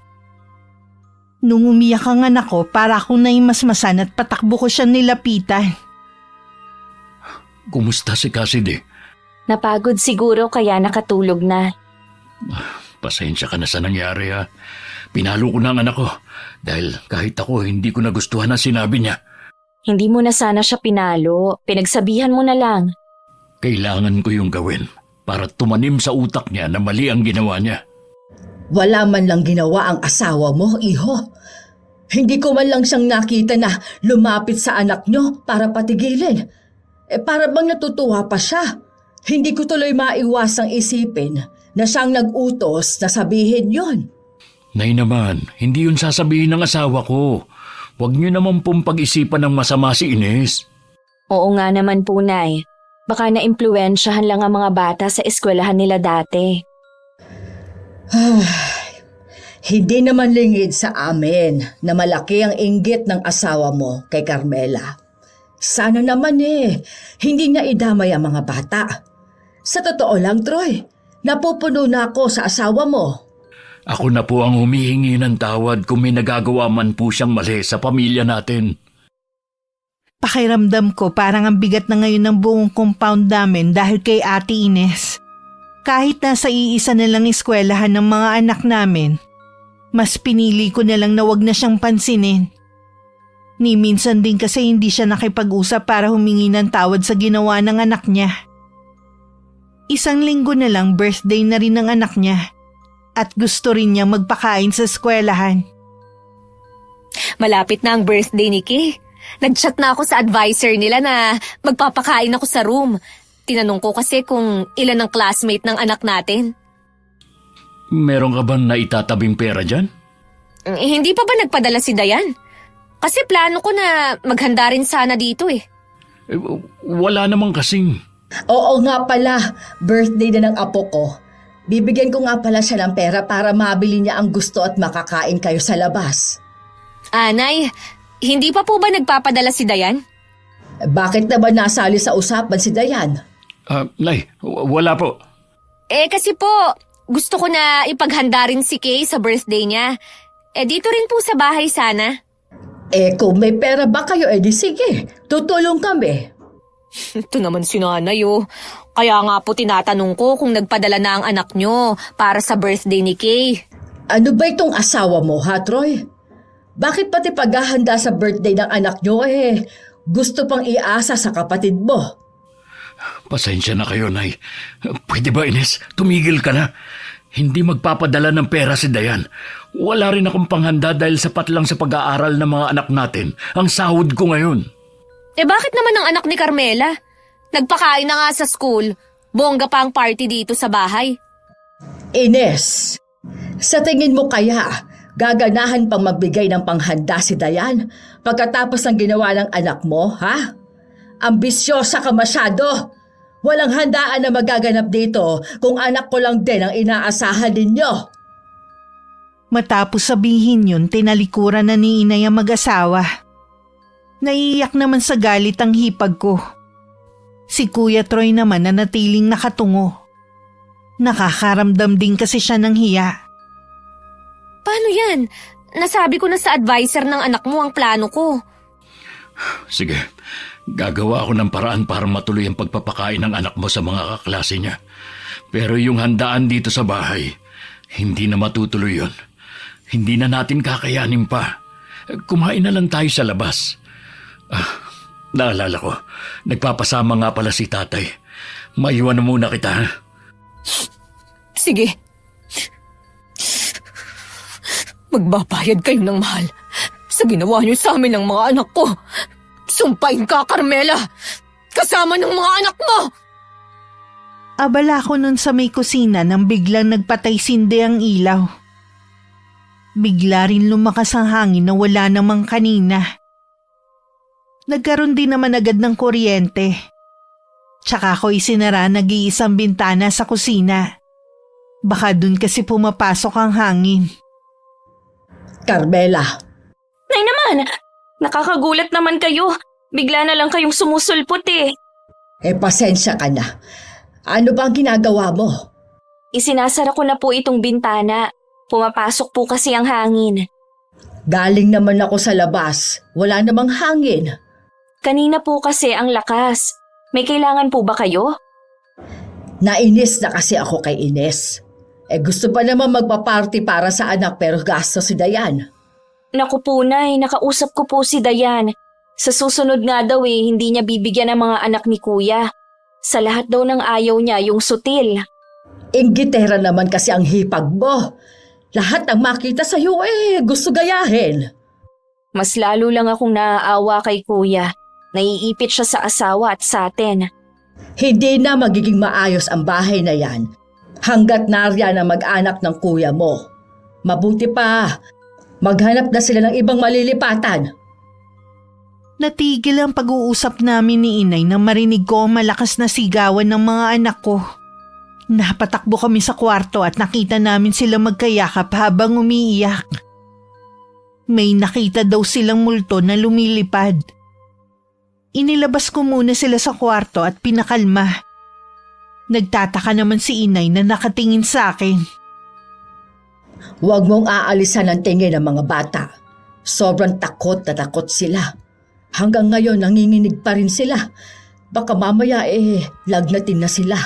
Nung umiyak ang anak ko, para akong naimasmasan at patakbo ko siya nilapitan. Kumusta si Cassidy? Napagod siguro kaya nakatulog na. Pasensya ka na sa nangyari ha. Pinalo ko na ang anak ko dahil kahit ako hindi ko nagustuhan ang sinabi niya. Hindi mo na sana siya pinalo. Pinagsabihan mo na lang. Kailangan ko yung gawin para tumanim sa utak niya na mali ang ginawa niya. Wala man lang ginawa ang asawa mo, iho. Hindi ko man lang siyang nakita na lumapit sa anak nyo para patigilin. Para bang natutuwa pa siya. Hindi ko tuloy maiwasang isipin na siyang nag-utos na sabihin yon. Nay naman, hindi yun sasabihin ng asawa ko. Huwag niyo naman pong pag-isipan ng masama si Ines. Oo nga naman po, Nay. Baka na-impluwensyahan lang ang mga bata sa eskwelahan nila dati. Hindi naman lingid sa amin na malaki ang inggit ng asawa mo kay Carmela. Sana naman hindi niya idamay ang mga bata. Sa totoo lang, Troy, napupuno na ako sa asawa mo. Ako na po ang humihingi ng tawad kung may nagagawa man po siyang mali sa pamilya natin. Pakiramdam ko parang ang bigat na ngayon ng buong compound namin dahil kay Ate Ines. Kahit nasa iisa na lang eskwelahan ng mga anak namin, mas pinili ko na lang na wag na siyang pansinin. Ni minsan din kasi hindi siya nakipag-usap para humingi ng tawad sa ginawa ng anak niya. Isang linggo na lang birthday na rin ng anak niya at gusto rin niya magpakain sa eskwelahan. Malapit na ang birthday ni Kay. Nag-chat na ako sa advisor nila na magpapakain ako sa room. Tinanong ko kasi kung ilan ang classmate ng anak natin. Meron ka bang naitatabing pera dyan? Hindi pa ba nagpadala si Dayan? Kasi plano ko na maghanda rin sana dito . Wala namang kasing. Oo nga pala, birthday na ng apo ko. Bibigyan ko nga pala siya ng pera para mabili niya ang gusto at makakain kayo sa labas. Anay, hindi pa po ba nagpapadala si Dayan? Bakit na ba nasali sa usapan si Dayan? Nay, wala po. Kasi po, gusto ko na ipaghanda rin si Kay sa birthday niya. Dito rin po sa bahay sana. Kung may pera ba kayo, di sige, tutulong kami. Ito naman si nanay Kaya nga po tinatanong ko kung nagpadala na ang anak nyo para sa birthday ni Kay. Ano ba itong asawa mo, ha, Troy? Bakit pati paghahanda sa birthday ng anak nyo gusto pang iasa sa kapatid mo? Pasensya na kayo, Nay. Pwede ba, Ines? Tumigil ka na. Hindi magpapadala ng pera si Dayan. Wala rin akong panghanda dahil sapat lang sa pag-aaral ng mga anak natin. Ang sahod ko ngayon. Bakit naman ang anak ni Carmela? Nagpakain na nga sa school. Bongga pa ang party dito sa bahay. Ines, sa tingin mo kaya gaganahan pang magbigay ng panghanda si Dayan pagkatapos ng ginawa ng anak mo, ha? Ambisyosa ka masyado. Walang handaan na magaganap dito kung anak ko lang din ang inaasahan ninyo. Matapos sabihin yun, tinalikuran na ni Inay ang mag-asawa. Naiiyak naman sa galit ang hipag ko. Si Kuya Troy naman na natiling nakatungo. Nakakaramdam din kasi siya ng hiya. Paano yan? Nasabi ko na sa advisor ng anak mo ang plano ko. Sige, gagawa ako ng paraan para matuloy ang pagpapakain ng anak mo sa mga kaklase niya. Pero yung handaan dito sa bahay, hindi na matutuloy yun. Hindi na natin kakayanin pa. Kumain na lang tayo sa labas. Naalala ko, nagpapasama nga pala si tatay. Maiwan na muna kita, ha? Sige. Magbabayad kayo ng mahal sa ginawa niyo sa amin ng mga anak ko. Sumpain ka, Carmela! Kasama ng mga anak mo! Abala ko nun sa may kusina nang biglang nagpatay-sindi ang ilaw. Bigla rin lumakas ang hangin na wala namang kanina. Nagkaroon din naman agad ng kuryente. Tsaka ko isinara nag-iisang bintana sa kusina. Baka dun kasi pumapasok ang hangin. Carmela, Nay naman! Nakakagulat naman kayo. Bigla na lang kayong sumusulpot . pasensya ka na. Ano bang ginagawa mo? Isinasara ko na po itong bintana. Pumapasok po kasi ang hangin. Galing naman ako sa labas. Wala namang hangin. Kanina po kasi ang lakas. May kailangan po ba kayo? Nainis na kasi ako kay Ines. Gusto pa naman magpa-party para sa anak pero gasto si Dayan. Naku po, Nay, nakausap ko po si Dayan. Sa susunod nga daw hindi niya bibigyan ng mga anak ni Kuya. Sa lahat daw ng ayaw niya yung sutil. Inggitera naman kasi ang hipag mo. Lahat ng makita sa'yo gusto gayahin. Mas lalo lang akong naaawa kay Kuya. Naiipit siya sa asawa at sa atin. Hindi na magiging maayos ang bahay na yan hanggat nariyan ang mag-anak ng kuya mo. Mabuti pa, maghanap na sila ng ibang malilipatan. Natigil ang pag-uusap namin ni Inay nang marinig ko ang malakas na sigawan ng mga anak ko. Napatakbo kami sa kwarto at nakita namin sila magkayakap habang umiiyak. May nakita daw silang multo na lumilipad. Inilabas ko muna sila sa kwarto at pinakalma. Nagtataka naman si Inay na nakatingin sa akin. Huwag mong aalisan ang tingin ng mga bata. Sobrang takot na takot sila. Hanggang ngayon nanginginig pa rin sila. Baka mamaya lagnatin na sila.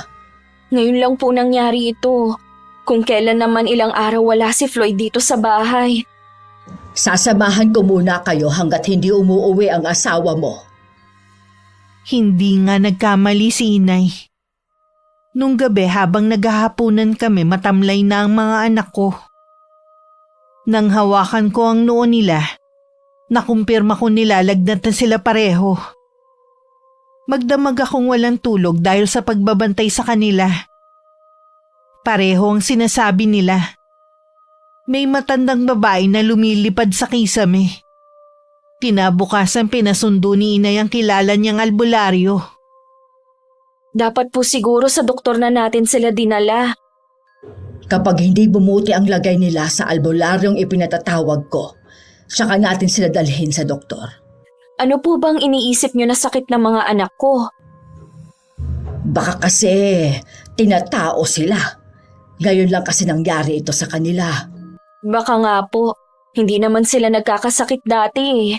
Ngayon lang po nangyari ito. Kung kailan naman ilang araw wala si Floyd dito sa bahay. Sasamahan ko muna kayo hanggat hindi umuuwi ang asawa mo. Hindi nga nagkamali si Inay. Nung gabi habang naghahapunan kami matamlay na ang mga anak ko. Nang hawakan ko ang noo nila, nakumpirma ko nilalagnat na sila pareho. Magdamag akong walang tulog dahil sa pagbabantay sa kanila. Pareho ang sinasabi nila. May matandang babae na lumilipad sa kisame. Kinabukasan pinasundo ni Inay ang kilala niyang albularyo. Dapat po siguro sa doktor na natin sila dinala. Kapag hindi bumuti ang lagay nila sa albularyong ipinatatawag ko, saka natin sila dalhin sa doktor. Ano po bang iniisip niyo na sakit ng mga anak ko? Baka kasi tinatao sila. Ngayon lang kasi nangyari ito sa kanila. Baka nga po, hindi naman sila nagkakasakit dati.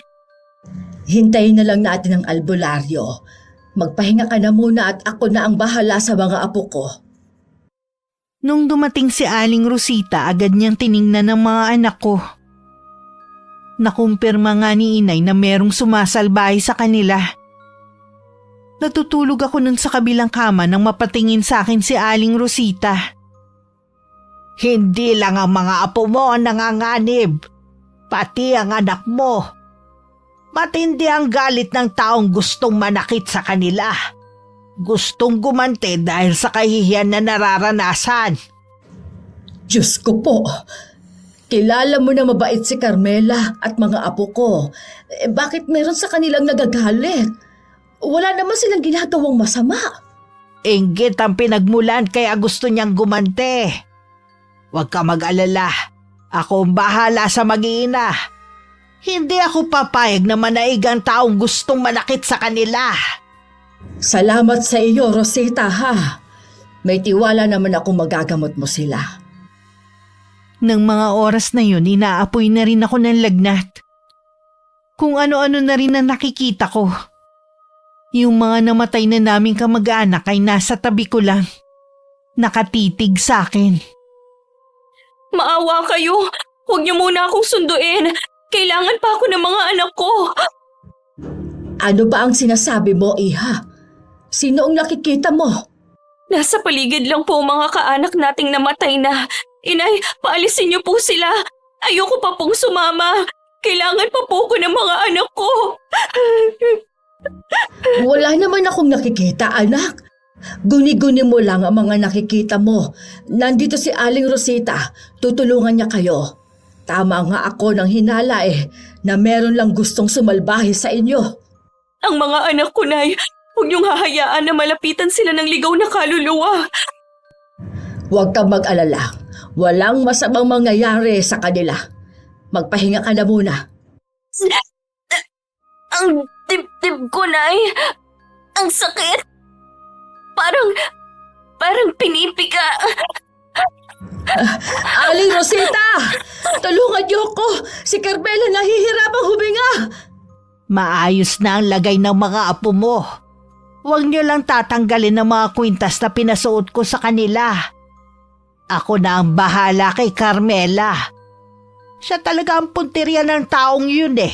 Hintayin na lang natin ang albularyo. Magpahinga ka na muna at ako na ang bahala sa mga apo ko. Nung dumating si Aling Rosita, agad niyang tiningnan ng mga anak ko. Nakumpirma nga ni Inay na merong sumasalbahe sa kanila. Natutulog ako nun sa kabilang kama nang mapatingin sa akin si Aling Rosita. Hindi lang ang mga apo mo ang nanganganib, pati ang anak mo. Matindi ang galit ng taong gustong manakit sa kanila. Gustong gumante dahil sa kahihiyan na nararanasan. Diyos ko po, kilala mo na mabait si Carmela at mga apo ko. Bakit meron sa kanilang nagagalit? Wala naman silang ginagawang masama. Inggit ang pinagmulan kaya gusto niyang gumante. Huwag ka mag-alala. Ako ang bahala sa mag-iina. Hindi ako papayag na manaig ang taong gustong manakit sa kanila. Salamat sa iyo, Rosita, ha? May tiwala naman ako magagamot mo sila. Nang mga oras na yun, inaapoy na rin ako ng lagnat. Kung ano-ano na rin ang nakikita ko. Yung mga namatay na naming kamag-anak ay nasa tabi ko lang. Nakatitig sa akin. Maawa kayo! Huwag niyo muna akong sunduin! Kailangan pa ako ng mga anak ko! Ano ba ang sinasabi mo, Iha? Sino ang nakikita mo? Nasa paligid lang po mga kaanak nating namatay na. Inay, paalisin niyo po sila! Ayoko pa pong sumama! Kailangan pa po ko ng mga anak ko! Wala naman akong nakikita, anak. Guni-guni mo lang ang mga nakikita mo. Nandito si Aling Rosita. Tutulungan niya kayo. Tama nga ako ng hinala na meron lang gustong sumalbahe sa inyo. Ang mga anak ko, Nay, huwag niyong hahayaan na malapitan sila ng ligaw na kaluluwa. Huwag kang mag-alala. Walang masamang mangyayari sa kanila. Magpahinga ka na muna. Ang dibdib ko, Nay. Ang sakit. Parang pinipika. Aling Rosita! Tulungan niyo ako! Si Carmela nahihirapang huminga! Maayos na ang lagay ng mga apo mo. Huwag niyo lang tatanggalin ang mga kwintas na pinasuot ko sa kanila. Ako na ang bahala kay Carmela. Siya talaga ang punteriya ng taong yun eh.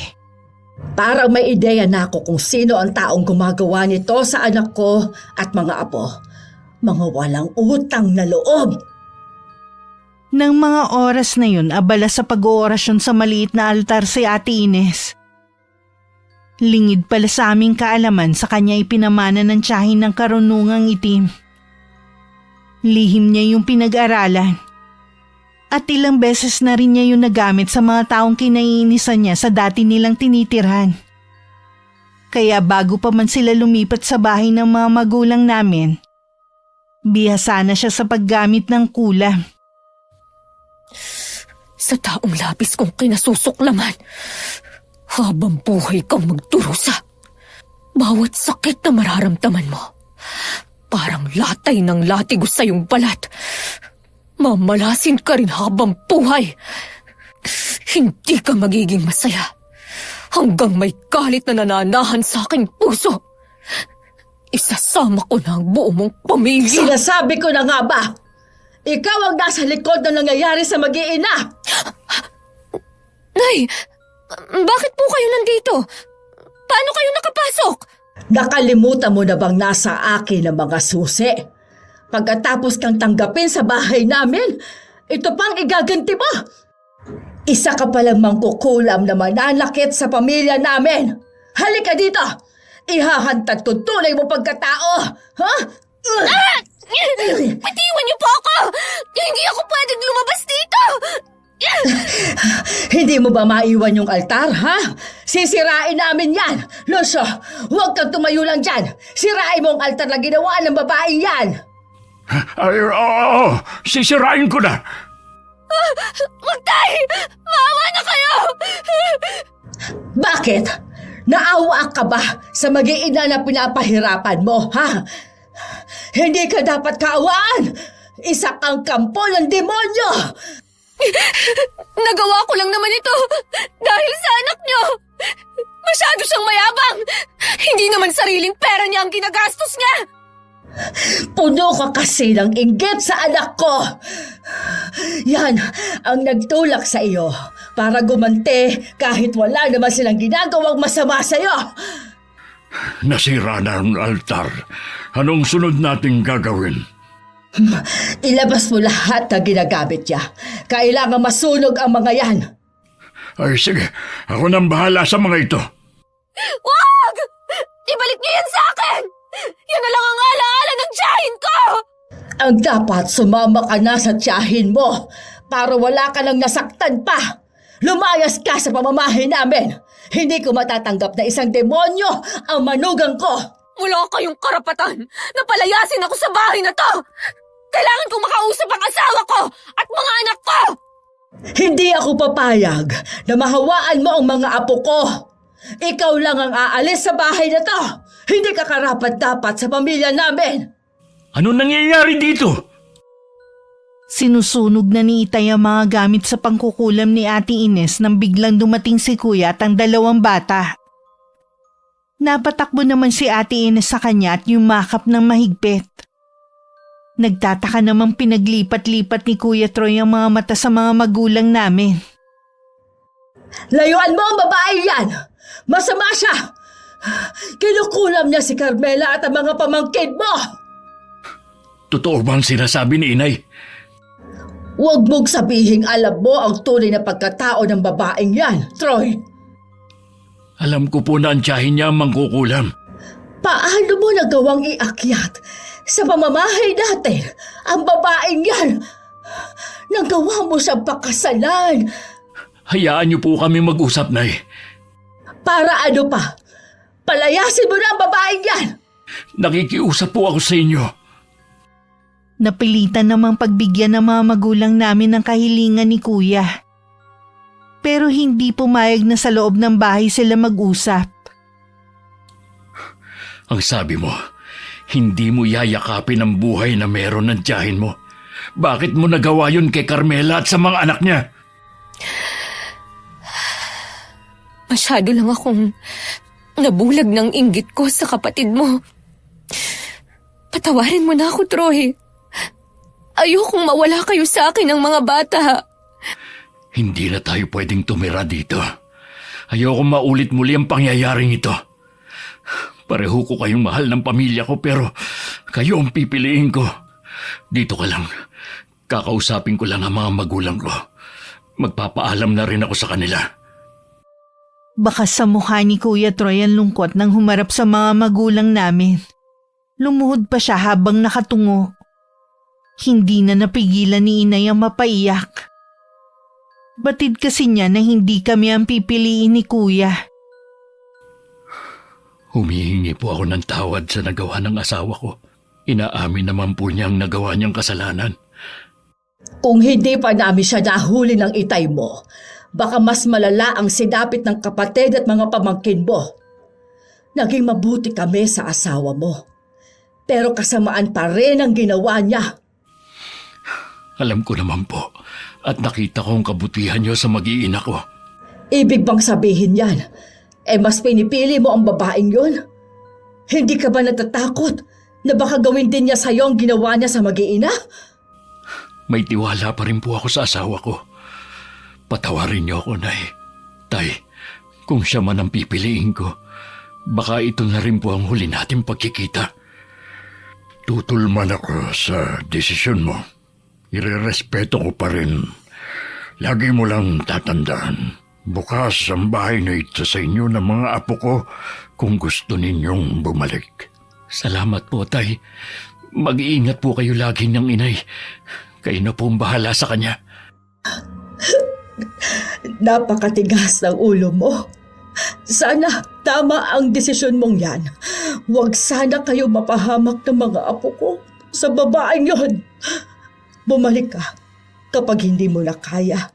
Parang may ideya na ako kung sino ang taong gumagawa nito sa anak ko at mga apo. Mga walang utang na loob. Nang mga oras na yun, abala sa pag-oorasyon sa maliit na altar si Ate Ines. Lingid pala sa aming kaalaman sa kanya ipinamana ng tiyahin ng karunungang itim. Lihim niya yung pinag-aralan. At ilang beses na rin niya yung nagamit sa mga taong kinaiinisan niya sa dati nilang tinitirhan. Kaya bago pa man sila lumipat sa bahay ng mga magulang namin, bihasa na siya sa paggamit ng kulam. Sa taong labis kong kinasusuklaman, habang buhay kang magdurusa. Bawat sakit na mararamdaman mo, parang latay ng latigo sa iyong balat. Mamalasin ka rin habang buhay. Hindi ka magiging masaya hanggang may galit na nananahan sa aking puso. Isasama ko na ang buo mong pamilya. Sinasabi ko na nga ba? Ikaw ang nasa likod na nangyayari sa mag-iina! Nay, bakit po kayo nandito? Paano kayo nakapasok? Nakalimutan mo na bang nasa akin ang mga susi? Pagkatapos kang tanggapin sa bahay namin, ito pang igaganti mo. Isa ka palang mangkukulam na mananakit sa pamilya namin. Halika dito! Ihahantad ko tunay mo pagkatao! Ha? Bitiwan niyo po ako! Hindi ako pwedeng lumabas dito! Hindi mo ba maiwan yung altar, ha? Sisirain namin yan! Lucio, huwag kang tumayo lang dyan! Sirain mo ang altar na ginawa ng babaeng yan! Ay, oo, sisirain ko na. Wag tay! Maawa na kayo! Bakit? Naawa ka ba sa mag-iina na pinapahirapan mo, ha? Hindi ka dapat kaawaan! Isa kang kampo ng demonyo! Nagawa ko lang naman ito dahil sa anak niyo! Masyado siyang mayabang! Hindi naman sariling pera niya ang ginagastos niya! Puno ka kasi ng inggit sa anak ko! Yan ang nagtulak sa iyo para gumante kahit wala naman silang ginagawang masama sa iyo! Nasira na ang altar. Anong sunod nating gagawin? Ilabas mo lahat na ginagamit niya. Kailangan masunog ang mga yan. Ay sige, ako nang bahala sa mga ito. Wag! Ibalik niyo yan sa akin! Yan na lang ang alaala ng tiyahin ko! Ang dapat sumama ka na sa tiyahin mo para wala ka nang nasaktan pa. Lumayas ka sa pamamahay namin. Hindi ko matatanggap na isang demonyo ang manugang ko. Wala kayong karapatan na palayasin ako sa bahay na to! Kailangan kong makausap ang asawa ko at mga anak ko! Hindi ako papayag na mahawaan mo ang mga apo ko. Ikaw lang ang aalis sa bahay na to. Hindi ka karapat-dapat sa pamilya namin. Ano nangyayari dito? Sinusunog na ni Itay ang mga gamit sa pangkukulam ni Ate Ines nang biglang dumating si Kuya at ang dalawang bata. Napatakbo naman si Ate Ines sa kanya at yumakap ng mahigpit. Nagtataka namang pinaglipat-lipat ni Kuya Troy ang mga mata sa mga magulang namin. Layuan mo ang babae yan! Masama siya! Kinukulam niya si Carmela at ang mga pamangkin mo! Totoo bang sinasabi ni Inay? Huwag mong sabihing alam mo ang tunay na pagkatao ng babaeng yan, Troy. Alam ko po na ang tiyahin niya ang mangkukulam. Paano mo nagawang iakyat sa pamamahay natin ang babaeng yan? Nagawa mo siyang pakasalan. Hayaan niyo po kami mag-usap, Nay. Para ano pa? Palayasin mo na ang babaeng yan! Nakikiusap po ako sa inyo. Napilitan namang pagbigyan ng mga magulang namin ng kahilingan ni Kuya. Pero hindi pumayag na sa loob ng bahay sila mag-usap. Ang sabi mo, hindi mo yayakapin ang buhay na meron ng tiyahin mo. Bakit mo nagawa yun kay Carmela at sa mga anak niya? Masyado lang akong nabulag ng inggit ko sa kapatid mo. Patawarin mo na ako, Troy. Ayokong mawala kayo sa akin ng mga bata. Hindi na tayo pwedeng tumira dito. Ayoko maulit muli ang pangyayaring ito. Pareho ko kayong mahal ng pamilya ko pero kayo ang pipiliin ko. Dito ka lang. Kakausapin ko lang ang mga magulang ko. Magpapaalam na rin ako sa kanila. Baka sa mukha ni Kuya Troy ang lungkot nang humarap sa mga magulang namin. Lumuhod pa siya habang nakatungo. Hindi na napigilan ni Inay ang mapaiyak. Batid kasi niya na hindi kami ang pipiliin ni Kuya. Humihingi po ako ng tawad sa nagawa ng asawa ko. Inaamin naman po niya ang nagawa niyang kasalanan. Kung hindi pa namin siya nahuli ng itay mo, baka mas malala ang sinapit ng kapatid at mga pamangkin mo. Naging mabuti kami sa asawa mo. Pero kasamaan pa rin ang ginawa niya. Alam ko naman po at nakita ko ang kabutihan niyo sa mag-iina ko. Ibig bang sabihin yan? Mas pinipili mo ang babaeng yun? Hindi ka ba natatakot na baka gawin din niya sa'yo ang ginawa niya sa mag-iina? May tiwala pa rin po ako sa asawa ko. Patawarin niyo ako, Nay. Tay, kung siya man ang pipiliin ko, baka ito na rin po ang huli nating pagkikita. Tutulman ako sa desisyon mo. Irerespeto ko pa rin. Lagi mo lang tatandaan. Bukas ang bahay na ito sa inyo ng mga apo ko kung gusto ninyong bumalik. Salamat po, Tay. Mag-iingat po kayo lagi ng Inay. Kayo na po ang bahala sa kanya. Napakatigas ng ulo mo. Sana tama ang desisyon mong yan. Huwag sana kayo mapahamak ng mga apo ko sa babaeng yon. Bumalik ka kapag hindi mo na kaya.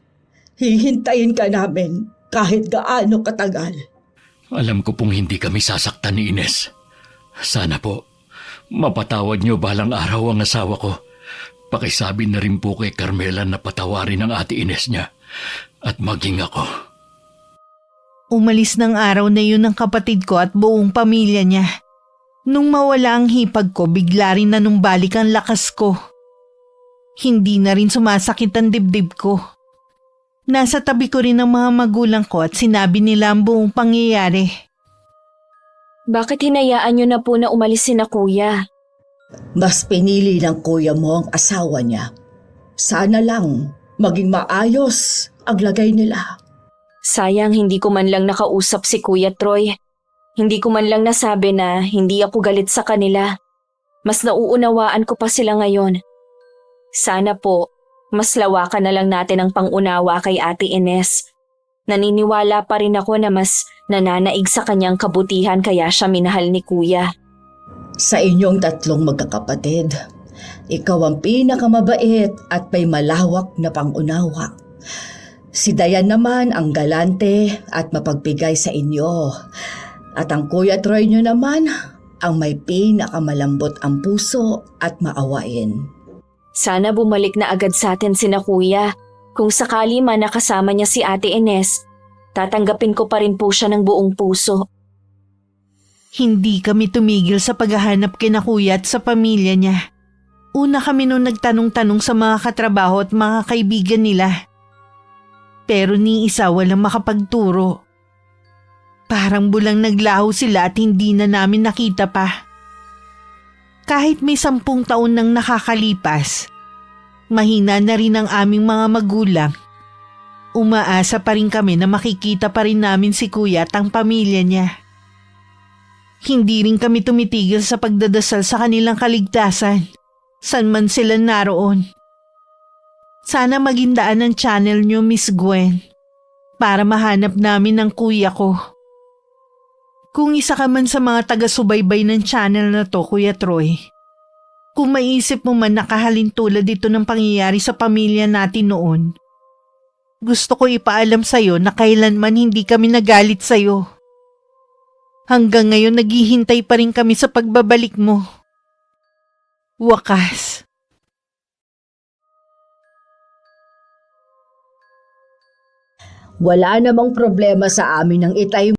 Hihintayin ka namin kahit gaano katagal. Alam ko pong hindi kami sasaktan ni Ines. Sana po, mapatawad niyo balang araw ang asawa ko. Pakisabi na rin po kay Carmela na patawarin ang ate Ines niya at maging ako. Umalis ng araw na yun ang kapatid ko at buong pamilya niya. Nung mawala ang hipag ko, bigla rin nanumbalik ang lakas ko. Hindi na rin sumasakit ang dibdib ko. Nasa tabi ko rin ang mga magulang ko at sinabi nila ang buong pangyayari. Bakit hinayaan niyo na po na umalis sina Kuya? Mas pinili ng kuya mo ang asawa niya. Sana lang maging maayos ang lagay nila. Sayang hindi ko man lang nakausap si Kuya Troy. Hindi ko man lang nasabi na hindi ako galit sa kanila. Mas nauunawaan ko pa sila ngayon. Sana po, mas lawakan na lang natin ang pangunawa kay Ate Ines. Naniniwala pa rin ako na mas nananaig sa kanyang kabutihan kaya siya minahal ni Kuya. Sa inyong tatlong magkakapatid, ikaw ang pinakamabait at may malawak na pangunawa. Si Dayan naman ang galante at mapagbigay sa inyo. At ang Kuya Troy nyo naman ang may pinakamalambot ang puso at maawain. Sana bumalik na agad sa atin sina Kuya. Kung sakali man nakasama niya si Ate Ines, tatanggapin ko pa rin po siya ng buong puso. Hindi kami tumigil sa paghahanap kina Kuya at sa pamilya niya. Una kami nung nagtanong-tanong sa mga katrabaho at mga kaibigan nila. Pero ni isa walang makapagturo. Parang bulang naglaho sila at hindi na namin nakita pa. Kahit may 10 taon nang nakakalipas, mahina na rin ang aming mga magulang. Umaasa pa rin kami na makikita pa rin namin si Kuya at ang pamilya niya. Hindi rin kami tumitigil sa pagdadasal sa kanilang kaligtasan, saan man sila naroon. Sana maging daan ang channel niyo, Miss Gwen, para mahanap namin ang kuya ko. Kung isa ka man sa mga taga-subaybay ng channel na to, Kuya Troy, kung maisip mo man nakahalin tulad dito ng pangyayari sa pamilya natin noon, gusto ko ipaalam sa'yo na kailanman hindi kami nagalit sa'yo. Hanggang ngayon naghihintay pa rin kami sa pagbabalik mo. Wakas, Wala namang problema sa amin ng itay